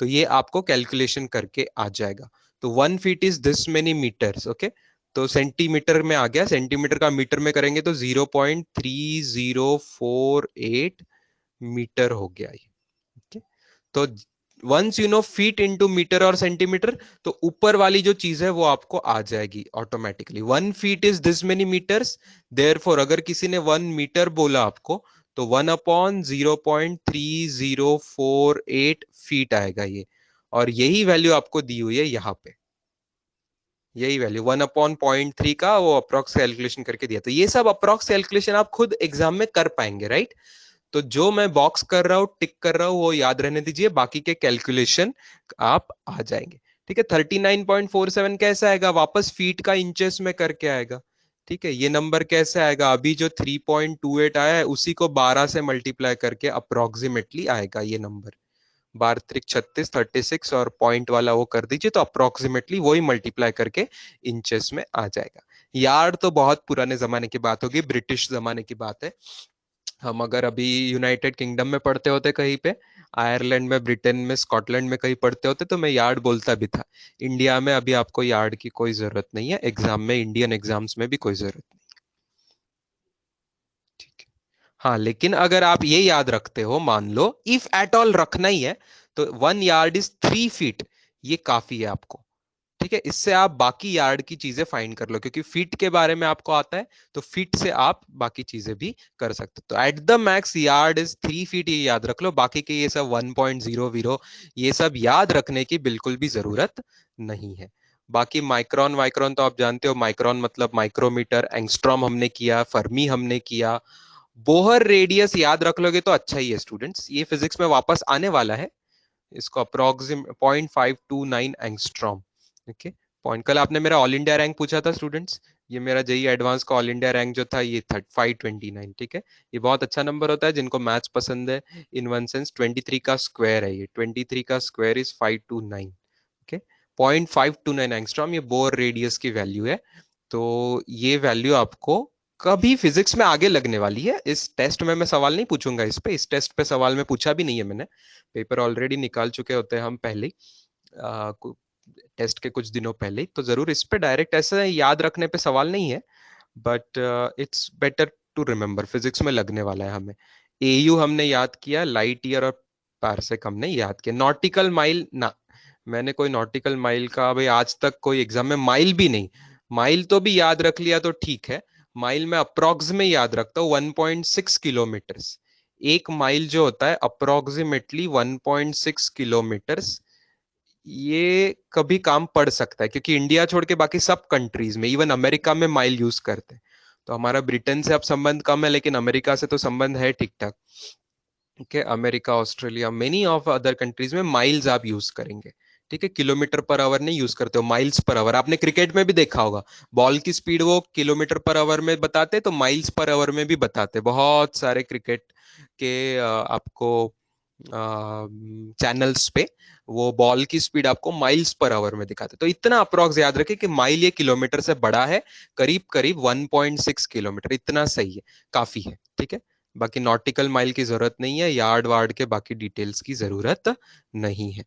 तो ये आपको कैलकुलेशन करके आ जाएगा। तो 1 feet is this many metres, okay. तो सेंटीमीटर में आ गया, सेंटीमीटर का मीटर में करेंगे तो 0.3048 मीटर हो गया ये, okay? तो once you know feet into metre और सेंटीमीटर, तो ऊपर वाली जो चीज है वो आपको आ जाएगी automatically. 1 feet is this many metres, therefore अगर किसी ने 1 मीटर बोला आपको तो 1/0.3048 फीट आएगा ये। और यही वैल्यू आपको दी हुई है यहाँ पे, यही वैल्यू 1/0.3 का वो अप्रोक्स कैलकुलेशन करके दिया। तो ये सब अप्रोक्स कैलकुलेशन आप खुद एग्जाम में कर पाएंगे, राइट। तो जो मैं बॉक्स कर रहा हूं, टिक कर रहा हूं, वो याद रहने दीजिए, बाकी के कैलकुलेशन आप आ जाएंगे, ठीक है। 39.47 कैसा आएगा, वापस फीट का इंचेस में करके आएगा। ठीक है, ये नंबर कैसे आएगा? अभी जो 3.28 आया है उसी को 12 से मल्टीप्लाई करके अप्रोक्सीमेटली आएगा ये नंबर। 12×3 = 36, 36 और पॉइंट वाला वो कर दीजिए तो अप्रोक्सीमेटली वही मल्टीप्लाई करके इंचेस में आ जाएगा। यार्ड तो बहुत पुराने जमाने की बात होगी, ब्रिटिश जमाने की बात है। हम अगर अभी यूनाइटेड किंगडम में पढ़ते होते कहीं पे, आयरलैंड में, ब्रिटेन में, स्कॉटलैंड में कहीं पढ़ते होते तो मैं यार्ड बोलता भी था। इंडिया में अभी आपको यार्ड की कोई जरूरत नहीं है, एग्जाम में, इंडियन एग्जाम्स में भी कोई जरूरत नहीं। ठीक है। हाँ, लेकिन अगर आप ये याद रखते हो, मान लो इफ एट ऑल रखना ही है, तो 1 यार्ड इज 3 फीट, ये काफी है आपको। ठीक है, इससे आप बाकी यार्ड की चीजें फाइंड कर लो, क्योंकि फीट के बारे में आपको आता है, तो फीट से आप बाकी चीजें भी कर सकते हो। तो at the max yard is 3 feet, ये याद रख लो। बाकी के ये सब 1.00, ये सब याद रखने की बिल्कुल भी जरूरत नहीं है। बाकी माइक्रोन वाइक्रोन तो आप जानते हो, माइक्रोन मतलब माइक्रोमीटर, एंगस्ट्रॉम हमने किया, फर्मी हमने किया। बोहर रेडियस याद रख लोगे तो अच्छा ही है स्टूडेंट्स, ये फिजिक्स में वापस आने वाला है। इसको अप्रोक्सिम 0.529 एंगस्ट्रॉम। ओके, पॉइंट, कल आपने मेरा ऑल इंडिया रैंक पूछा था स्टूडेंट्स, ये मेरा जेई एडवांस का ऑल इंडिया रैंक जो था ये 529। ठीक है, ये बहुत अच्छा नंबर होता है जिनको मैथ्स पसंद है। इन वन सेंस 23 का स्क्वायर है, ये 23 का स्क्वायर इज 529। ओके, 0.529 एंगस्ट्रॉम, ये बोर रेडियस की वैल्यू है। तो ये वैल्यू आपको कभी फिजिक्स में आगे लगने वाली है। इस टेस्ट में मैं सवाल नहीं पूछूंगा इस पे, इस टेस्ट पे सवाल में पूछा भी नहीं है मैंने, पेपर ऑलरेडी निकाल चुके होते हैं हम पहले ही, टेस्ट के कुछ दिनों पहले ही। तो जरूर इस पे डायरेक्ट ऐसे याद रखने पे सवाल नहीं है, but it's better to remember, physics में लगने वाला है हमें। एयू हमने याद किया, लाइट ईयर और पारसेक हमने याद किया। नॉटिकल माइल ना, मैंने कोई नॉटिकल माइल का भाई आज तक कोई एग्जाम में माइल भी नहीं, माइल तो भी याद रख लिया तो ठीक है, माइल में अप्रोक्स में याद रखता हूँ 1.6 किलोमीटर। एक माइल जो होता है अप्रोक्सीमेटली 1.6 किलोमीटर, ये कभी काम पड़ सकता है, क्योंकि इंडिया छोड़ के बाकी सब कंट्रीज में, इवन अमेरिका में माइल यूज करते हैं। तो हमारा ब्रिटेन से अब संबंध कम है, लेकिन अमेरिका से तो संबंध है ठीक ठाक। ठीक है, America, Australia, many of other countries में माइल्स आप यूज करेंगे। ठीक है, किलोमीटर पर आवर नहीं यूज करते हो, माइल्स पर आवर। आपने क्रिकेट में भी देखा होगा, बॉल की स्पीड वो किलोमीटर पर आवर में बताते, तो माइल्स पर आवर में भी बताते। बहुत सारे क्रिकेट के आपको चैनल्स पे वो बॉल की स्पीड आपको माइल्स पर आवर में दिखाते। तो इतना अप्रोक्स याद रखें कि माइल ये किलोमीटर से बड़ा है, करीब करीब 1.6 किलोमीटर, इतना सही है, काफी है। ठीक है, बाकी नॉटिकल माइल की जरूरत नहीं है, यार्ड वार्ड के बाकी डिटेल्स की जरूरत नहीं है।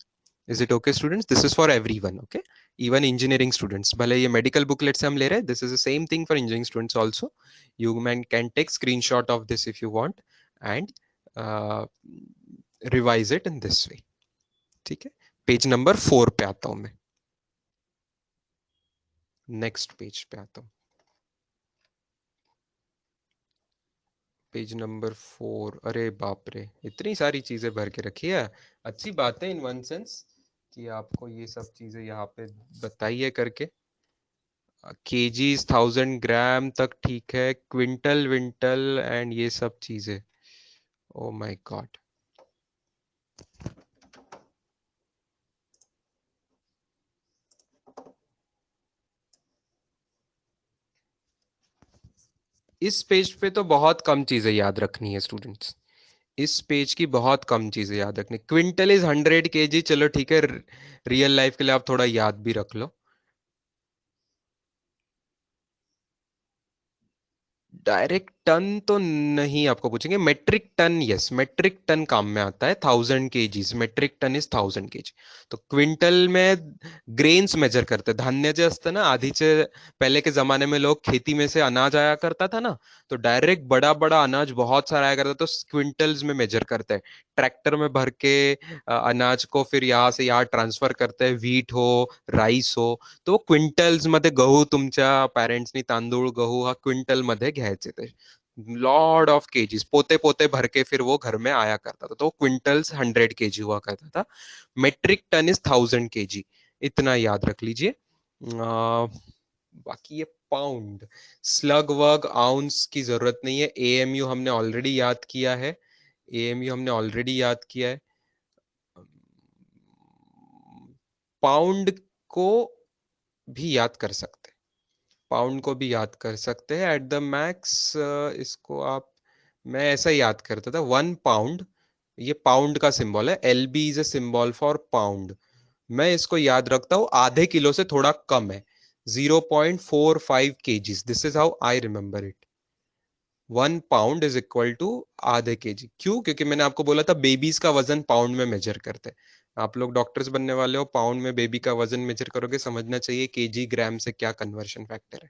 Is it okay students? This is for everyone, okay, even engineering students. भले ये मेडिकल बुकलेट से हम ले रहे हैं, this is the same thing for engineering students also. You man can take screenshot of this if you want and revise it in this way. ठीक है, पेज नंबर 4 पे आता हूं मैं, नेक्स्ट पेज पे आता हूँ। पेज नंबर 4, अरे बाप रे, इतनी सारी चीजें भर के रखी है। अच्छी बात है इन वन सेंस कि आपको ये सब चीजें यहाँ पे बताइए करके। केजीज, 1000 ग्राम तक ठीक है, क्विंटल विंटल एंड ये सब चीजें, ओ माय गॉड। इस पेज पे तो बहुत कम चीजें याद रखनी है स्टूडेंट्स, इस पेज की बहुत कम चीजें याद रखनी। क्विंटल इज 100 kg, चलो ठीक है, रियल लाइफ के लिए आप थोड़ा याद भी रख लो। डायरेक्ट टन तो नहीं आपको पूछेंगे, metric ton, yes, metric ton काम में आता है। 1000 kgs, metric ton is 1000 kg। तो क्विंटल में ग्रेन्स मेजर करते, धान्य जे असतं ना, आधीचे पहले के जमाने में लोग खेती में से अनाज आया करता था ना, तो डायरेक्ट बड़ा बड़ा अनाज बहुत सारा आया करता, तो क्विंटल्स में मेजर करते हैं। ट्रैक्टर में भर के अनाज को फिर यहाँ से यहाँ ट्रांसफर करते हैं, व्हीट हो, राईस हो, तो क्विंटल्स मध्ये, गहू तुमच्या पॅरेंट्सनी तांदूळ गहू हा क्विंटल मध्ये घ्यायचे ते, लॉर्ड ऑफ केजीज, पोते पोते भर के फिर वो घर में आया करता था, तो क्विंटल्स 100 kg हुआ करता था। मेट्रिक टन इज 1000 kg, इतना याद रख लीजिए। बाकी ये पाउंड, स्लग वर्ग, आउंस की जरूरत नहीं है। एएमयू हमने ऑलरेडी याद किया है, एएमयू हमने ऑलरेडी याद किया है। पाउंड को भी याद कर सकते हैं, पाउंड को भी याद कर सकते हैं एट द मैक्स। इसको आप, मैं ऐसा याद करता था, 1 पाउंड, ये पाउंड का सिंबल है, L B is a symbol for pound. मैं इसको याद रखता हूं आधे किलो से थोड़ा कम है, 0.45 kgs, this is how I remember it. 1 pound is equal to आधे केजी। क्यों? क्योंकि मैंने आपको बोला था बेबीज का वजन पाउंड में मेजर करते हैं। आप लोग डॉक्टर्स बनने वाले हो, पाउंड में बेबी का वजन मेजर करोगे, समझना चाहिए केजी ग्राम से क्या कन्वर्शन फैक्टर है।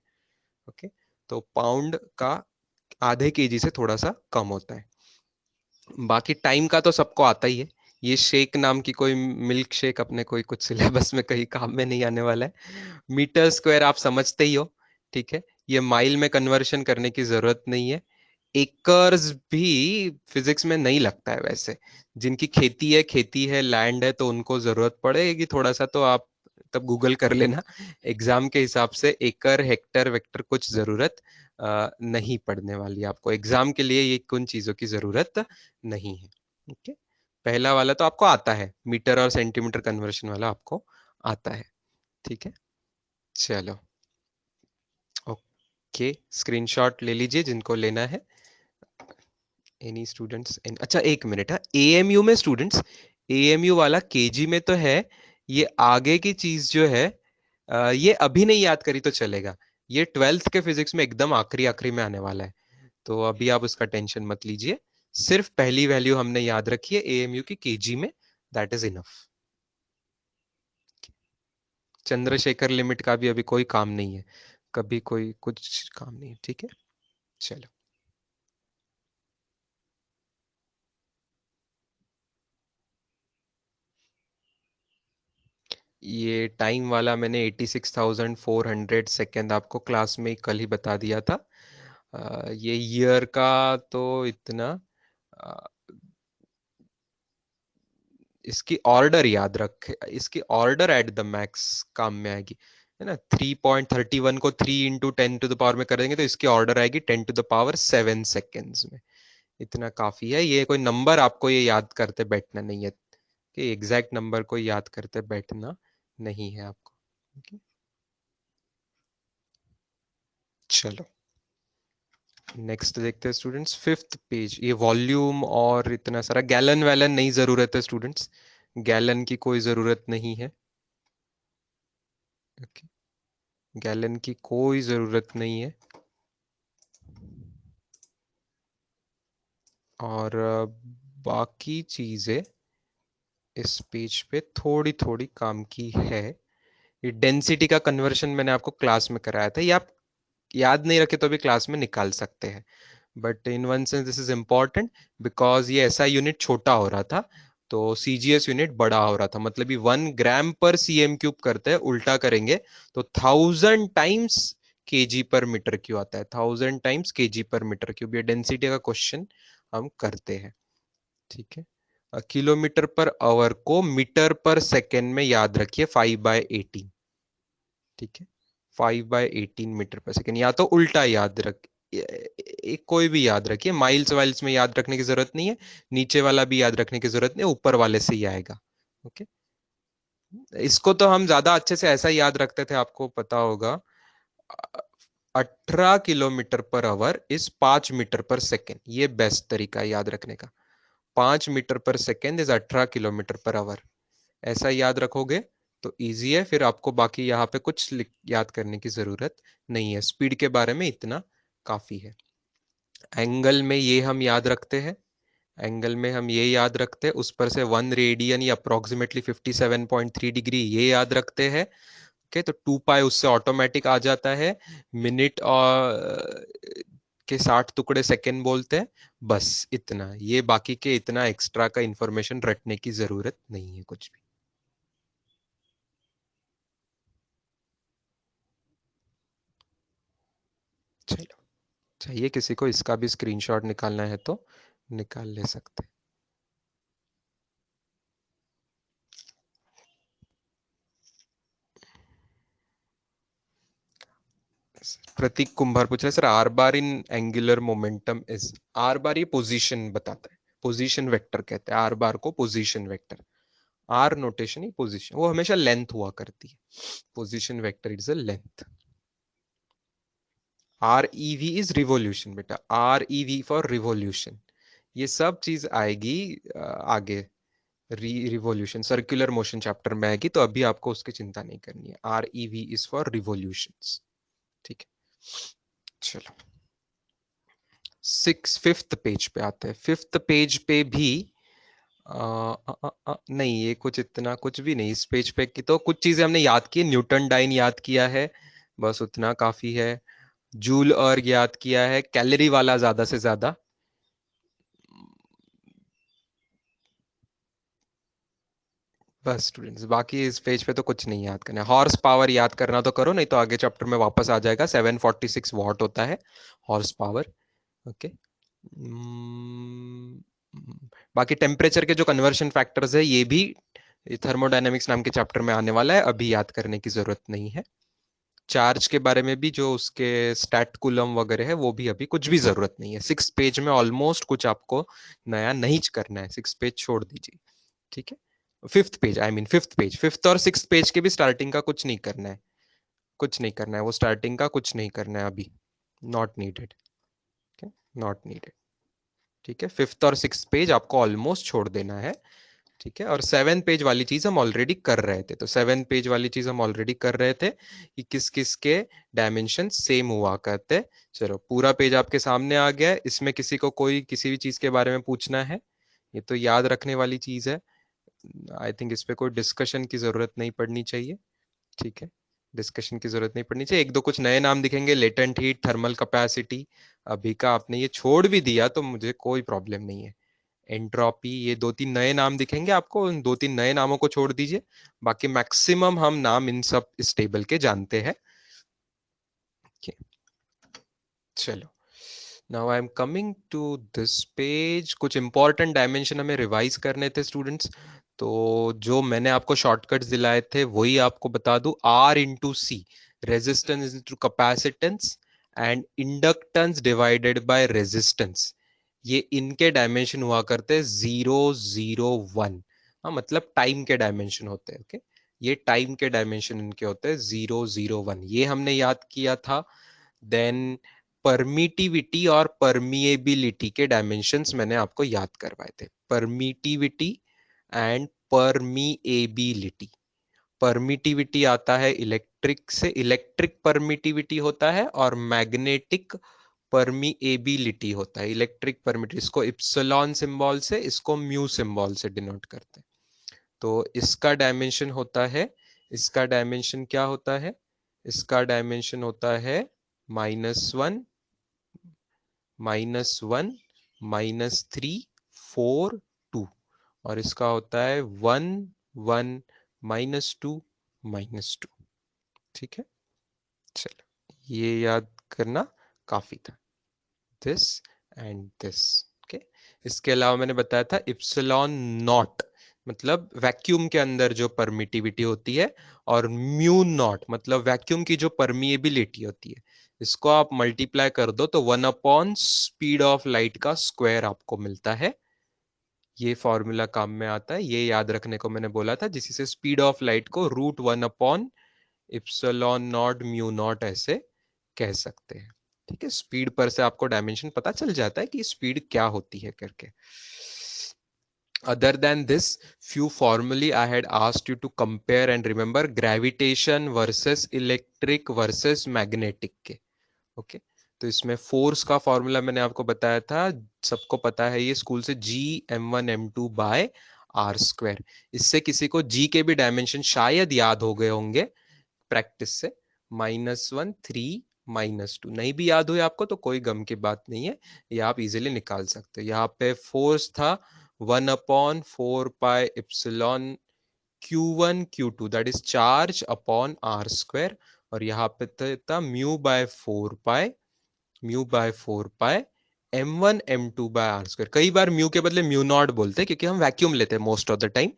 ओके, तो पाउंड का आधे केजी से थोड़ा सा कम होता है। बाकी टाइम का तो सबको आता ही है। ये शेक नाम की कोई मिल्क शेक अपने कोई कुछ सिलेबस में कहीं काम में नहीं आने वाला है। मीटर स्क्वायर आप समझते ही हो, ठीक है। ये माइल में कन्वर्शन करने की जरूरत नहीं है। एकर्स भी फिजिक्स में नहीं लगता है वैसे। जिनकी खेती है, लैंड है, तो उनको जरूरत पड़ेगी थोड़ा सा, तो आप तब गूगल कर लेना। एग्जाम के हिसाब से एकड़, हेक्टर, वेक्टर कुछ जरूरत नहीं पड़ने वाली आपको। एग्जाम के लिए ये कुछ चीजों की जरूरत नहीं है। ओके, पहला वाला तो आपको आता है, मीटर और सेंटीमीटर कन्वर्शन वाला आपको आता है। ठीक है, चलो। ओके, स्क्रीनशॉट ले लीजिए जिनको लेना है। Any students? अच्छा, एक मिनट है। एएमयू में स्टूडेंट्स, एएमयू वाला केजी में तो है। ये आगे की चीज जो है, ये अभी नहीं याद करी तो चलेगा। ये 12th के फिजिक्स में एकदम आखिरी आखिरी में आने वाला है, तो अभी आप उसका टेंशन मत लीजिए। सिर्फ पहली वैल्यू हमने याद रखी है एएमयू की केजी में, that is enough. Chandrashekhar limit का भी अभी कोई काम नहीं है, कभी कोई कुछ काम नहीं है। ठीक है, चलो। ये टाइम वाला मैंने 86,400 सेकेंड आपको क्लास में कल ही बता दिया था। ये ईयर का तो इतना, अ, इसकी ऑर्डर याद रखे, इसकी ऑर्डर एट द मैक्स काम में आएगी, है ना। 3.31 को 3 × 10⁻⁴ में करेंगे तो इसकी ऑर्डर आएगी 10⁻⁷ सेकेंड्स में। इतना काफी है। ये कोई नंबर आपको ये याद करते बैठना नहीं है, कि एग्जैक्ट नंबर को याद करते बैठना नहीं है आपको। okay? चलो, नेक्स्ट देखते हैं स्टूडेंट्स, 5th पेज। ये वॉल्यूम और इतना सारा गैलन वैलन नहीं जरूरत है स्टूडेंट्स, गैलन की कोई जरूरत नहीं है। ओके, गैलन की कोई जरूरत नहीं है। और बाकी चीजें इस पेज पे थोड़ी थोड़ी काम की है। ये डेंसिटी का कन्वर्शन मैंने आपको क्लास में कराया था, ये आप याद नहीं रखे तो भी क्लास में निकाल सकते हैं। But in one sense this is important, because ये ऐसा यूनिट छोटा हो रहा था तो सीजीएस यूनिट बड़ा हो रहा था। मतलब ये 1 ग्राम पर cm³ करते हैं, उल्टा करेंगे तो 1000 टाइम्स kg/m³ आता है। 1000 टाइम्स kg/m³, ये डेंसिटी का क्वेश्चन हम करते हैं। ठीक है, km/h को मीटर/सेकेंड में याद रखिए, 5/18। ठीक है, 5/18 मीटर/सेकेंड, या तो उल्टा याद रख, एक कोई भी याद रखिए। माइल्स वाइल्स में याद रखने की जरूरत नहीं है, नीचे वाला भी याद रखने की जरूरत नहीं है, ऊपर वाले से ही आएगा। ओके, इसको तो हम ज्यादा अच्छे से ऐसा याद रखते थे, आपको पता होगा। 18 km/h इज 5 मीटर/सेकेंड, ये बेस्ट तरीका है याद रखने का। 5 मीटर/सेकेंड इज 18 km/h। ऐसा याद रखोगे तो इजी है, फिर आपको बाकी यहाँ पे कुछ याद करने की जरूरत नहीं है। स्पीड के बारे में इतना काफी है। एंगल में ये हम याद रखते हैं, एंगल में हम ये याद रखते हैं, उस पर से 1 रेडियन या अप्रोक्सीमेटली 57.3 डिग्री, ये याद रखते हैं। ओके, तो 2 पाई उससे ऑटोमेटिक आ जाता है। मिनट और के 60 टुकड़े सेकेंड बोलते हैं। बस इतना, ये बाकी के इतना एक्स्ट्रा का इंफॉर्मेशन रटने की जरूरत नहीं है कुछ भी। चलो, चाहिए किसी को इसका भी स्क्रीनशॉट निकालना है तो निकाल ले सकते हैं। प्रतीक कुंभार पूछ रहे हैं, sir are bar in angular momentum is, r बार ये पोजीशन बताता है, पोजीशन वेक्टर कहते हैं आर बार को, पोजीशन वेक्टर। आर नोटेशन ही पोजीशन, वो हमेशा लेंथ हुआ करती है। Position vector is a length. REV is revolution बेटा, REV फॉर रिवॉल्यूशन। ये सब चीज आएगी आगे, रिवॉल्यूशन सर्कुलर मोशन चैप्टर में आएगी, तो अभी आपको उसकी चिंता नहीं करनी है। REV इज फॉर रिवॉल्यूशंस, ठीक है। चलो फिफ्थ पेज पे आते हैं। फिफ्थ पेज पे भी नहीं, ये कुछ इतना कुछ भी नहीं इस पेज पे की, तो कुछ चीजें हमने याद की, न्यूटन डाइन याद किया है, बस उतना काफी है। जूल और याद किया है, कैलोरी वाला ज्यादा से ज्यादा। बस स्टूडेंट्स, बाकी इस पेज पे तो कुछ नहीं याद करना है। हॉर्स पावर याद करना तो करो, नहीं तो आगे चैप्टर में वापस आ जाएगा। 746 वॉट होता है हॉर्स पावर। ओके। बाकी टेम्परेचर के जो कन्वर्शन फैक्टर्स है ये भी थर्मोडायनेमिक्स नाम के चैप्टर में आने वाला है, अभी याद करने की जरूरत नहीं है। चार्ज के बारे में भी जो उसके स्टैट कूलम वगैरह है वो भी अभी कुछ भी जरूरत नहीं है। 6 पेज में ऑलमोस्ट कुछ आपको नया नहीं करना है, 6 पेज छोड़ दीजिए, ठीक है। Fifth page, I mean fifth page, fifth और सिक्स पेज के भी स्टार्टिंग का कुछ नहीं करना है, कुछ नहीं करना है, वो स्टार्टिंग का कुछ नहीं करना है अभी, नॉट नीडेड, नॉट नीडेड, ठीक है। फिफ्थ और सिक्स पेज आपको ऑलमोस्ट छोड़ देना है, ठीक है। और 7 पेज वाली चीज हम ऑलरेडी कर रहे थे, तो 7 पेज वाली चीज हम ऑलरेडी कर रहे थे कि किस किस के डायमेंशन सेम हुआ करते। चलो पूरा पेज आपके सामने आ गया है। इसमें किसी को कोई किसी भी चीज के बारे में पूछना है, ये तो याद रखने वाली चीज है। आई थिंक इस पे कोई डिस्कशन की जरूरत नहीं पड़नी चाहिए, ठीक है। डिस्कशन की जरूरत नहीं पड़नी चाहिए। एक दो कुछ नए नाम दिखेंगे, लेटेंट हीट, थर्मल कैपेसिटी, अभी का आपने ये छोड़ भी दिया तो मुझे कोई प्रॉब्लम नहीं है। एंट्रोपी, ये दो तीन नए नाम दिखेंगे आपको, उन दो तीन नए नामों को छोड़ दीजिए, बाकी मैक्सिमम हम नाम इन सब इस टेबल के जानते हैं। Okay, चलो now I am coming to this page. कुछ इंपॉर्टेंट डायमेंशन हमें रिवाइज करने थे स्टूडेंट्स, तो जो मैंने आपको शॉर्टकट्स दिलाए थे वही आपको बता दूं। R into C, resistance into capacitance and inductance divided by resistance, ये इनके डायमेंशन हुआ करते हैं 0, 0, 1। हाँ, मतलब टाइम के डायमेंशन होते हैं, ओके। ये टाइम के डायमेंशन इनके होते हैं 0, 0, 1, ये हमने याद किया था। देन परमिटिविटी और परमिएबिलिटी के डायमेंशंस मैंने आपको याद करवाए थे, परमिटिविटी एंड परमिएबिलिटी। परमिटिविटी आता है इलेक्ट्रिक से, इलेक्ट्रिक परमिटिविटी होता है, और मैग्नेटिक परमिएबिलिटी होता है। इलेक्ट्रिक परमिटिविटी, इसको इप्सिलॉन सिंबल से, इसको म्यू सिंबल से डिनोट करते हैं। तो इसका डायमेंशन होता है, इसका डायमेंशन क्या होता है, इसका डायमेंशन होता है -1, -1, -3, 4, 2, और इसका होता है 1, 1, -2, -2, ठीक है। चलो ये याद करना काफी था, दिस एंड दिस, ओके। इसके अलावा मैंने बताया था इप्सिलॉन नॉट, मतलब वैक्यूम के अंदर जो परमिटिविटी होती है, और म्यू नॉट मतलब वैक्यूम की जो परमिएबिलिटी होती है। इसको आप मल्टीप्लाई कर दो तो 1 अपॉन स्पीड ऑफ लाइट का स्क्वायर आपको मिलता है। ये फॉर्मूला काम में आता है, ये याद रखने को मैंने बोला था, जिसी से स्पीड ऑफ लाइट को √1 upon epsilon not mu naught ऐसे कह सकते हैं, ठीक है। स्पीड पर से आपको डायमेंशन पता चल जाता है कि स्पीड क्या होती है करके। Other than this, few formulae I had asked you to compare and remember, gravitation versus electric versus magnetic के, ओके। तो इसमें फोर्स का फॉर्मूला मैंने आपको बताया था, सबको पता है ये स्कूल से, G m1m2/r²। इससे किसी को जी के भी डायमेंशन शायद याद हो गए होंगे प्रैक्टिस से, -1, 3, -2। नहीं भी याद हुए आपको तो कोई गम की बात नहीं है, ये आप इजीली निकाल सकते हो। यहाँ पे फोर्स था 1/4πε Q1 Q2, that is charge upon r², और यहाँ पे था μ/4π m1m2/r²। कई बार म्यू के बदले म्यू नॉट बोलते हैं क्योंकि हम वैक्यूम लेते हैं, most of the time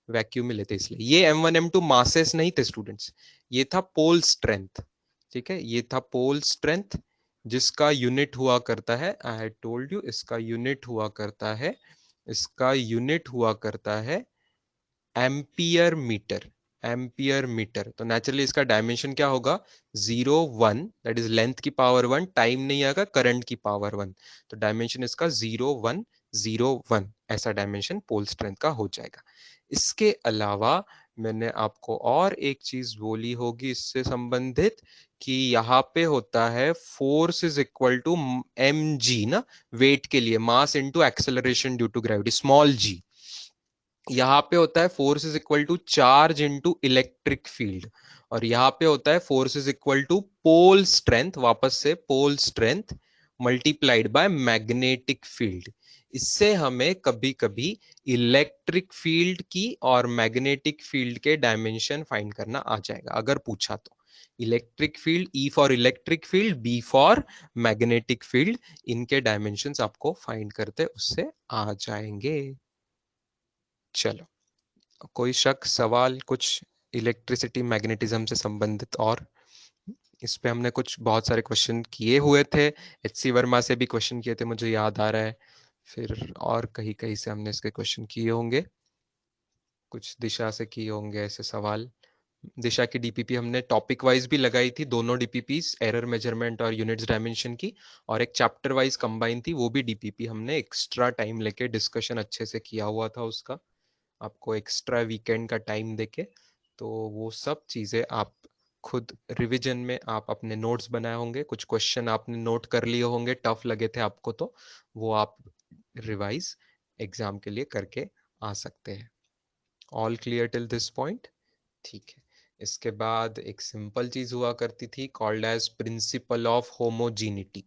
vacuum में लेते हैं, इसलिए। ये m1 m2 मासेस नहीं थे स्टूडेंट्स, ये था पोल स्ट्रेंथ, ठीक है। ये था पोल स्ट्रेंथ, जिसका यूनिट हुआ करता है, आई हैड टोल्ड यू, इसका यूनिट हुआ करता है, इसका यूनिट हुआ करता है एम्पियर मीटर, एम्पियर मीटर, तो नेचुरली इसका डायमेंशन क्या होगा, 0 1, दैट इज लेंथ की पावर 1, टाइम नहीं आएगा, करंट की पावर 1, तो डायमेंशन इसका 0 1 0 1 ऐसा डायमेंशन पोल स्ट्रेंथ का हो जाएगा। इसके अलावा मैंने आपको और एक चीज बोली होगी इससे संबंधित, कि यहाँ पे होता है force is equal to M G ना, वेट के लिए mass into acceleration due to gravity, small G. यहाँ पे होता है force is equal to charge into electric field, और यहाँ पे होता है force is equal to pole strength, वापस से pole strength multiplied by magnetic field. इससे हमें कभी कभी इलेक्ट्रिक फील्ड की और मैग्नेटिक फील्ड के डायमेंशन फाइंड करना आ जाएगा अगर पूछा तो। Electric field, E for electric field, B for magnetic field, इनके डायमेंशंस आपको फाइंड करते उससे आ जाएंगे। चलो, कोई शक, सवाल कुछ इलेक्ट्रिसिटी मैग्नेटिज्म से संबंधित? और इस पे हमने कुछ बहुत सारे क्वेश्चन किए हुए थे, एचसी वर्मा से भी क्वेश्चन किए थे मुझे याद आ रहा है, फिर और कहीं कहीं से हमने इसके क्वेश्चन किए होंगे, कुछ दिशा से किए होंगे ऐसे सवाल। दिशा की डीपीपी हमने टॉपिक वाइज भी लगाई थी, दोनों डीपीपीस, एरर मेजरमेंट और यूनिट्स डायमेंशन की, और एक चैप्टर वाइज कंबाइन थी, वो भी डीपीपी हमने एक्स्ट्रा टाइम लेके डिस्कशन अच्छे से किया हुआ था उसका, आपको एक्स्ट्रा वीकेंड का टाइम देके। तो वो सब चीजें आप खुद रिवीजन में आप अपने नोट्स बनाए होंगे, कुछ क्वेश्चन आपने नोट कर लिए होंगे, टफ लगे थे आपको तो वो आप रिवाइज एग्जाम के लिए करके आ सकते हैं। All clear till this point? ठीक है। इसके बाद एक सिंपल चीज हुआ करती थी called as principle of homogeneity,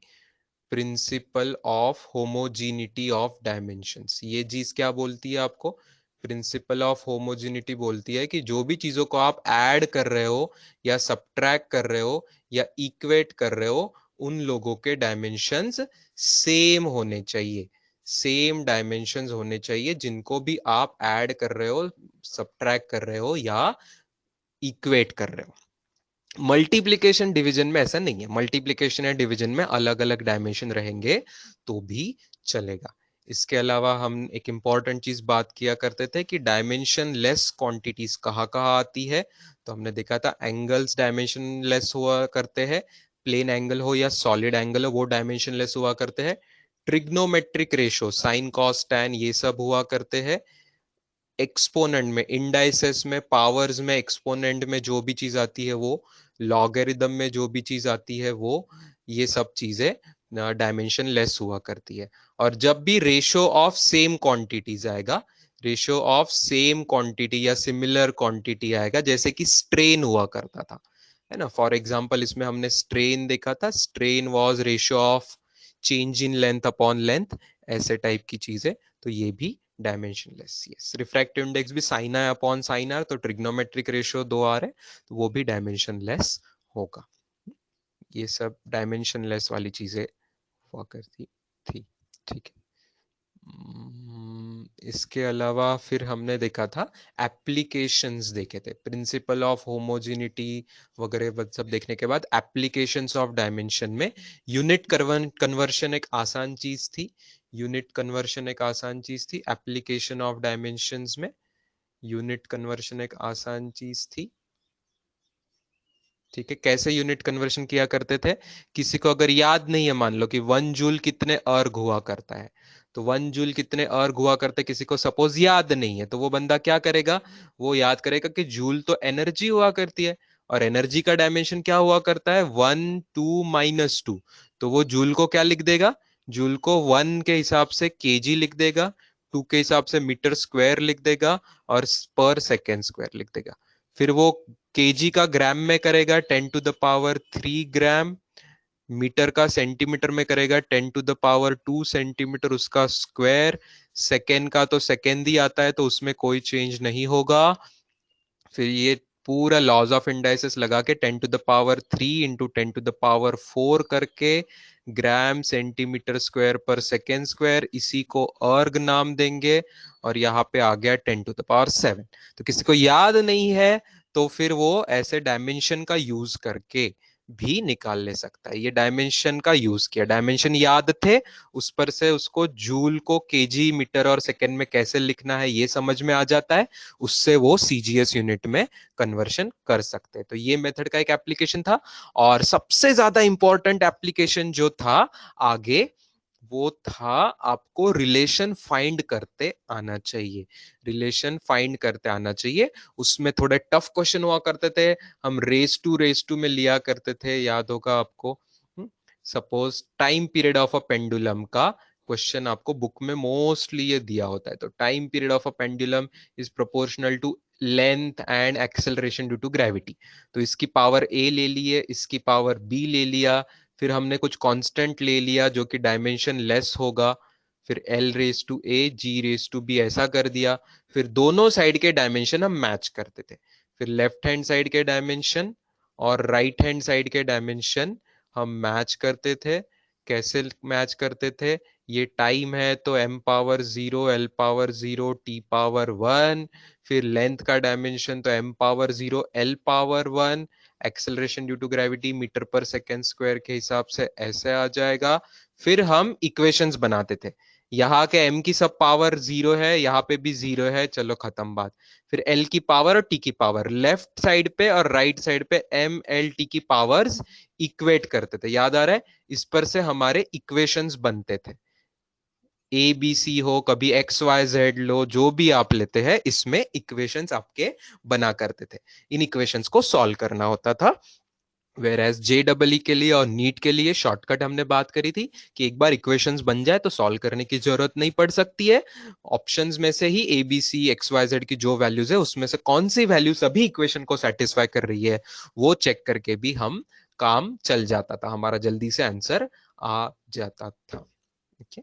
principle of homogeneity of dimensions. ये चीज क्या बोलती है आपको? प्रिंसिपल ऑफ होमोजीनिटी बोलती है कि जो भी चीजों को आप ऐड कर रहे हो या सब्ट्रैक्ट कर रहे हो या इक्वेट कर रहे हो, उन लोगों के डायमेंशंस सेम होने चाहिए, सेम डायमेंशंस होने चाहिए जिनको भी आप ऐड कर रहे हो, सब्ट्रैक्ट कर रहे हो या इक्वेट कर रहे हो। मल्टीप्लीकेशन डिवीजन में ऐसा नहीं है, मल्टीप्लीकेशन या डिवीजन में अलग अलग डायमेंशन रहेंगे तो भी चलेगा। इसके अलावा हम एक इंपॉर्टेंट चीज बात किया करते थे कि डायमेंशन लेस क्वांटिटीज कहाँ कहाँ आती है, तो हमने देखा था एंगल्स डायमेंशन लेस हुआ करते हैं, प्लेन एंगल हो या सॉलिड एंगल हो वो डायमेंशन लेस हुआ करते हैं, trigonometric ratio sine cos tan ये सब हुआ करते हैं, एक्सपोनेंट में, इंडाइसेस में, पावर्स में, एक्सपोनेंट में जो भी चीज आती है वो, लॉगरिदम में जो भी चीज आती है वो, ये सब चीजें डायमेंशन लेस हुआ करती है। और जब भी रेशो ऑफ सेम क्वांटिटीज आएगा, रेशो ऑफ सेम क्वांटिटी या सिमिलर क्वांटिटी आएगा, जैसे कि स्ट्रेन हुआ करता था, है ना, फॉर एग्जांपल इसमें हमने स्ट्रेन देखा था, strain was ratio of change in length upon length, ऐसे टाइप की चीजें, तो ये भी डायमेंशनलेस। यस, रिफ्रैक्टिव इंडेक्स भी sine I upon sine R, तो ट्रिग्नोमेट्रिक रेशियो 2r है, तो वो भी डायमेंशनलेस होगा। ये सब डायमेंशनलेस वाली चीजें हुआ करती थी। ठीक है। इसके अलावा फिर हमने देखा था एप्लीकेशंस देखे थे, प्रिंसिपल ऑफ होमोजेनिटी वगैरह सब देखने के बाद एप्लीकेशंस ऑफ डायमेंशन में यूनिट कन्वर्शन एक आसान चीज थी, यूनिट कन्वर्शन एक आसान चीज थी एप्लीकेशन ऑफ डायमेंशंस में, यूनिट कन्वर्शन एक आसान चीज थी। ठीक है, कैसे यूनिट कन्वर्शन किया करते थे, किसी को अगर याद नहीं है, मान लो कि 1 जूल कितने अर्ग हुआ करता है, तो 1 जूल कितने अर्ग हुआ करते हैं, किसी को सपोज याद नहीं है, तो वो बंदा क्या करेगा, वो याद करेगा कि जूल तो एनर्जी हुआ करती है, और एनर्जी का डायमेंशन क्या हुआ करता है, 1 2 - 2, तो वो जूल को क्या लिख देगा, जूल को 1 के हिसाब से केजी लिख देगा, 2 के हिसाब से मीटर स्क्वायर लिख देगा, और पर सेकेंड स्क्वायर लिख देगा। फिर वो केजी का ग्राम में करेगा 10⁻³ ग्राम, मीटर का सेंटीमीटर में करेगा 10⁻² सेंटीमीटर, उसका स्क्वायर, सेकेंड का तो सेकेंड ही आता है तो उसमें कोई चेंज नहीं होगा। फिर ये पूरा लॉज ऑफ इंडाइसिस लगा के 10⁻³ इंटू 10⁻4 करके ग्राम सेंटीमीटर स्क्वायर पर सेकेंड स्क्वायर, इसी को अर्ग नाम देंगे, और यहाँ पे आ गया 10⁻7। तो किसी को याद नहीं है तो फिर वो ऐसे डायमेंशन का यूज करके भी निकाल ले सकता है। ये डायमेंशन का यूज किया, डायमेंशन याद थे, उस पर से उसको जूल को केजी मीटर और सेकंड में कैसे लिखना है ये समझ में आ जाता है, उससे वो सीजीएस यूनिट में कन्वर्शन कर सकते हैं। तो ये मेथड का एक एप्लीकेशन था। और सबसे ज्यादा इंपॉर्टेंट एप्लीकेशन जो था आगे, वो था आपको रिलेशन फाइंड करते आना चाहिए। रिलेशन फाइंड करते आना चाहिए। उसमें थोड़े टफ क्वेश्चन हुआ करते थे, हम रेस टू में लिया करते थे, याद होगा आपको। Suppose time period of a pendulum का क्वेश्चन आपको बुक में मोस्टली ये दिया होता है। तो time period of a pendulum is proportional to length and acceleration due to gravity. तो इसकी पावर ए ले ली है, इसकी पावर बी ले लिया, फिर हमने कुछ कांस्टेंट ले लिया जो कि डायमेंशन लेस होगा, फिर L raise to A G raise to B ऐसा कर दिया। फिर दोनों साइड के डायमेंशन हम मैच करते थे। फिर लेफ्ट हैंड साइड के डायमेंशन और राइट हैंड साइड के डायमेंशन हम मैच करते थे। कैसे मैच करते थे, ये टाइम है तो m power 0 l power 0 t power 1, फिर लेंथ का डायमेंशन तो m power 0 l power 1, acceleration due to gravity metre per second square के हिसाब से ऐसे आ जाएगा। फिर हम इक्वेशंस बनाते थे, यहाँ के m की सब पावर 0 है, यहाँ पे भी 0 है, चलो खत्म बात। फिर l की पावर और t की पावर लेफ्ट साइड पे और राइट साइड पे m l t की पावर्स इक्वेट करते थे, याद आ रहा है। इस पर से हमारे इक्वेशंस बनते थे, ए बी सी हो, कभी एक्स वाई जेड लो, जो भी आप लेते हैं इसमें इक्वेशंस आपके बना करते थे। इन इक्वेशंस को सॉल्व करना होता था। वेर एज JEE के लिए और नीट के लिए शॉर्टकट हमने बात करी थी कि एक बार इक्वेशंस बन जाए तो सॉल्व करने की जरूरत नहीं पड़ सकती है। ऑप्शंस में से ही A B C X Y Z की जो वैल्यूज है उसमें से कौन सी वैल्यू सभी इक्वेशन को सेटिस्फाई कर रही है वो चेक करके भी हम काम चल जाता था, हमारा जल्दी से आंसर आ जाता था। ओके,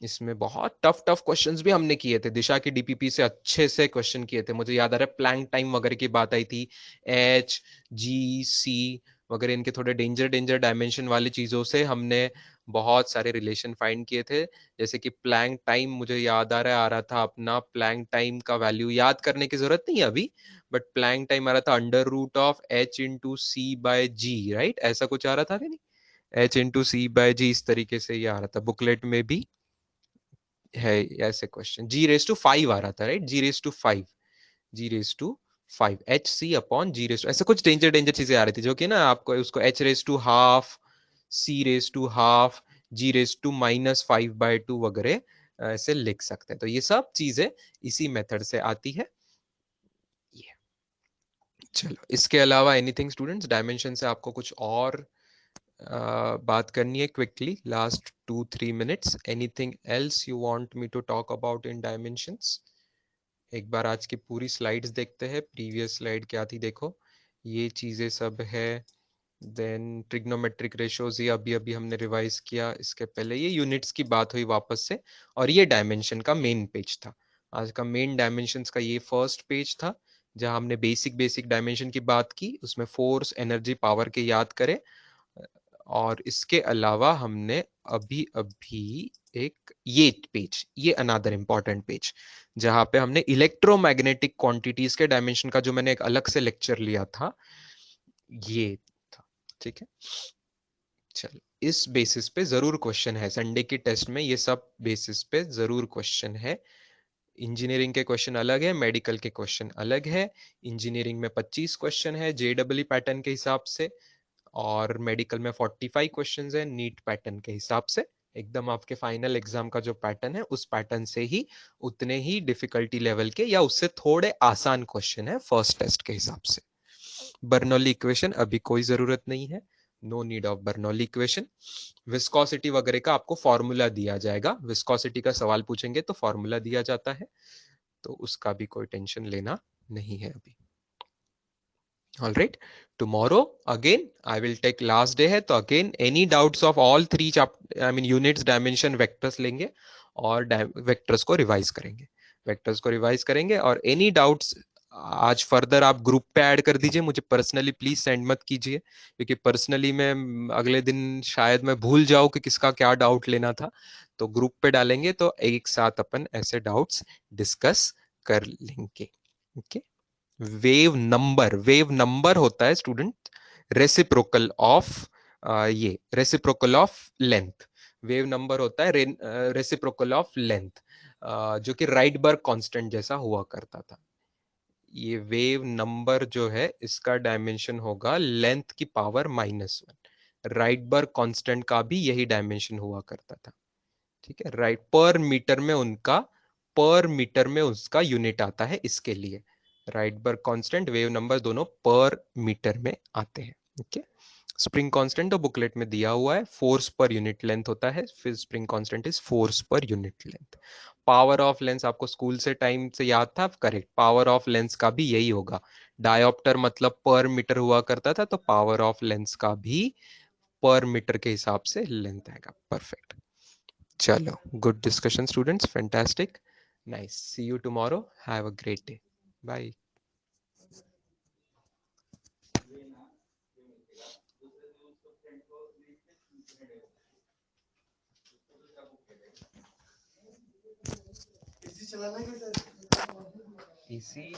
इसमें बहुत टफ टफ क्वेश्चंस भी हमने किए थे, दिशा की डीपीपी से अच्छे से क्वेश्चन किए थे। मुझे याद आ रहा है प्लैंक टाइम वगैरह की बात आई थी, एच जी सी वगैरह, इनके थोड़े डेंजर डेंजर डायमेंशन वाली चीजों से हमने बहुत सारे रिलेशन फाइंड किए थे। जैसे कि प्लैंक टाइम मुझे याद आ रहा था अपना, प्लैंक टाइम का वैल्यू याद करने की जरूरत नहीं है अभी, बट प्लैंक टाइम आ रहा था under root of H into C by G, right, ऐसा कुछ आ रहा था कि नहीं, H into C by G, इस तरीके से ये आ रहा था, बुकलेट में भी है ऐसे क्वेश्चन। जी रेस टू 5 आ रहा था, right, G raise to 5, G raise to 5 H C upon G raise to, ऐसे कुछ डेंजर डेंजर चीजें आ रही थी जो कि ना आपको उसको H raise to half, C raise to half, G raise to -5/2 वगैरह ऐसे लिख सकते हैं। तो ये सब चीजें इसी मेथड से आती है। ये चलो, इसके अलावा एनीथिंग स्टूडेंट्स, डायमेंशन से आपको कुछ और बात करनी है quickly, last 2-3 minutes, anything else you want me to talk about in dimensions? एक बार आज की पूरी स्लाइड्स देखते हैं, प्रीवियस स्लाइड क्या थी देखो, ये चीजें सब है। देन ट्रिग्नोमेट्रिक रेशोज ये अभी अभी हमने रिवाइज किया, इसके पहले ये यूनिट्स की बात हुई वापस से, और ये डायमेंशन का मेन पेज था। आज का मेन डायमेंशंस का ये फर्स्ट पेज था जहां हमने बेसिक बेसिक डायमेंशन की बात की, उसमें फोर्स एनर्जी पावर के याद करें। और इसके अलावा हमने अभी अभी एक ये पेज, ये अनदर इंपॉर्टेंट पेज जहां पे हमने इलेक्ट्रोमैग्नेटिक क्वांटिटीज के डायमेंशन का जो मैंने एक अलग से लेक्चर लिया था ये था, ठीक है। चलो, इस बेसिस पे जरूर क्वेश्चन है संडे की टेस्ट में, ये सब बेसिस पे जरूर क्वेश्चन है। इंजीनियरिंग के क्वेश्चन अलग है, मेडिकल के क्वेश्चन अलग है। इंजीनियरिंग में 25 क्वेश्चन है JEE पैटर्न के हिसाब से, और मेडिकल में 45 क्वेश्चंस है नीट पैटर्न के हिसाब से। एकदम आपके फाइनल एग्जाम का जो पैटर्न है उस पैटर्न से ही उतने ही डिफिकल्टी लेवल के या उससे थोड़े आसान क्वेश्चन है फर्स्ट टेस्ट के हिसाब से। बर्नौली इक्वेशन अभी कोई जरूरत नहीं है, no need of Bernoulli equation. Viscosity वगैरह का आपको फॉर्मूला दिया जाएगा, विस्कोसिटी का सवाल पूछेंगे तो फॉर्मूला दिया जाता है, तो उसका भी कोई टेंशन लेना नहीं है अभी। All right, tomorrow again I will take last day है, तो again any doubts of all three I mean units dimension vectors लेंगे और vectors को revise करेंगे, vectors को revise करेंगे। और any doubts आज फर्दर आप ग्रुप पे ऐड कर दीजिए, मुझे पर्सनली प्लीज सेंड मत कीजिए, क्योंकि पर्सनली मैं अगले दिन शायद मैं भूल जाऊं कि किसका क्या डाउट लेना था। तो ग्रुप पे डालेंगे तो एक साथ अपन ऐसे डाउट्स डिस्कस कर लेंगे। ओके, वेव नंबर होता है स्टूडेंट, रेसिप्रोकल ऑफ ये reciprocal of length, wave number होता है रेसिप्रोकल ऑफ लेंथ, जो कि राइडबर्ग कांस्टेंट जैसा हुआ करता था। ये वेव नंबर जो है इसका डायमेंशन होगा लेंथ की पावर -1। राइडबर्ग कांस्टेंट का भी यही डायमेंशन हुआ करता था, ठीक है। राइट, पर मीटर में उसका यूनिट आता है इसके लिए। राइडबर्ग कांस्टेंट, वेव नंबर दोनों पर मीटर में आते हैं, ओके। स्प्रिंग कांस्टेंट तो बुकलेट में दिया हुआ है, फोर्स पर यूनिट लेंथ होता है, फिर spring constant is force per unit length. Power of lens आपको स्कूल से टाइम से याद था, करेक्ट, पावर ऑफ लेंस का भी यही होगा। डायोप्टर मतलब पर मीटर हुआ करता था, तो पावर ऑफ लेंस का भी पर मीटर के हिसाब से लेंथ आएगा। परफेक्ट, चलो, good discussion students, fantastic, nice, see you tomorrow, have a great day, bye. इसी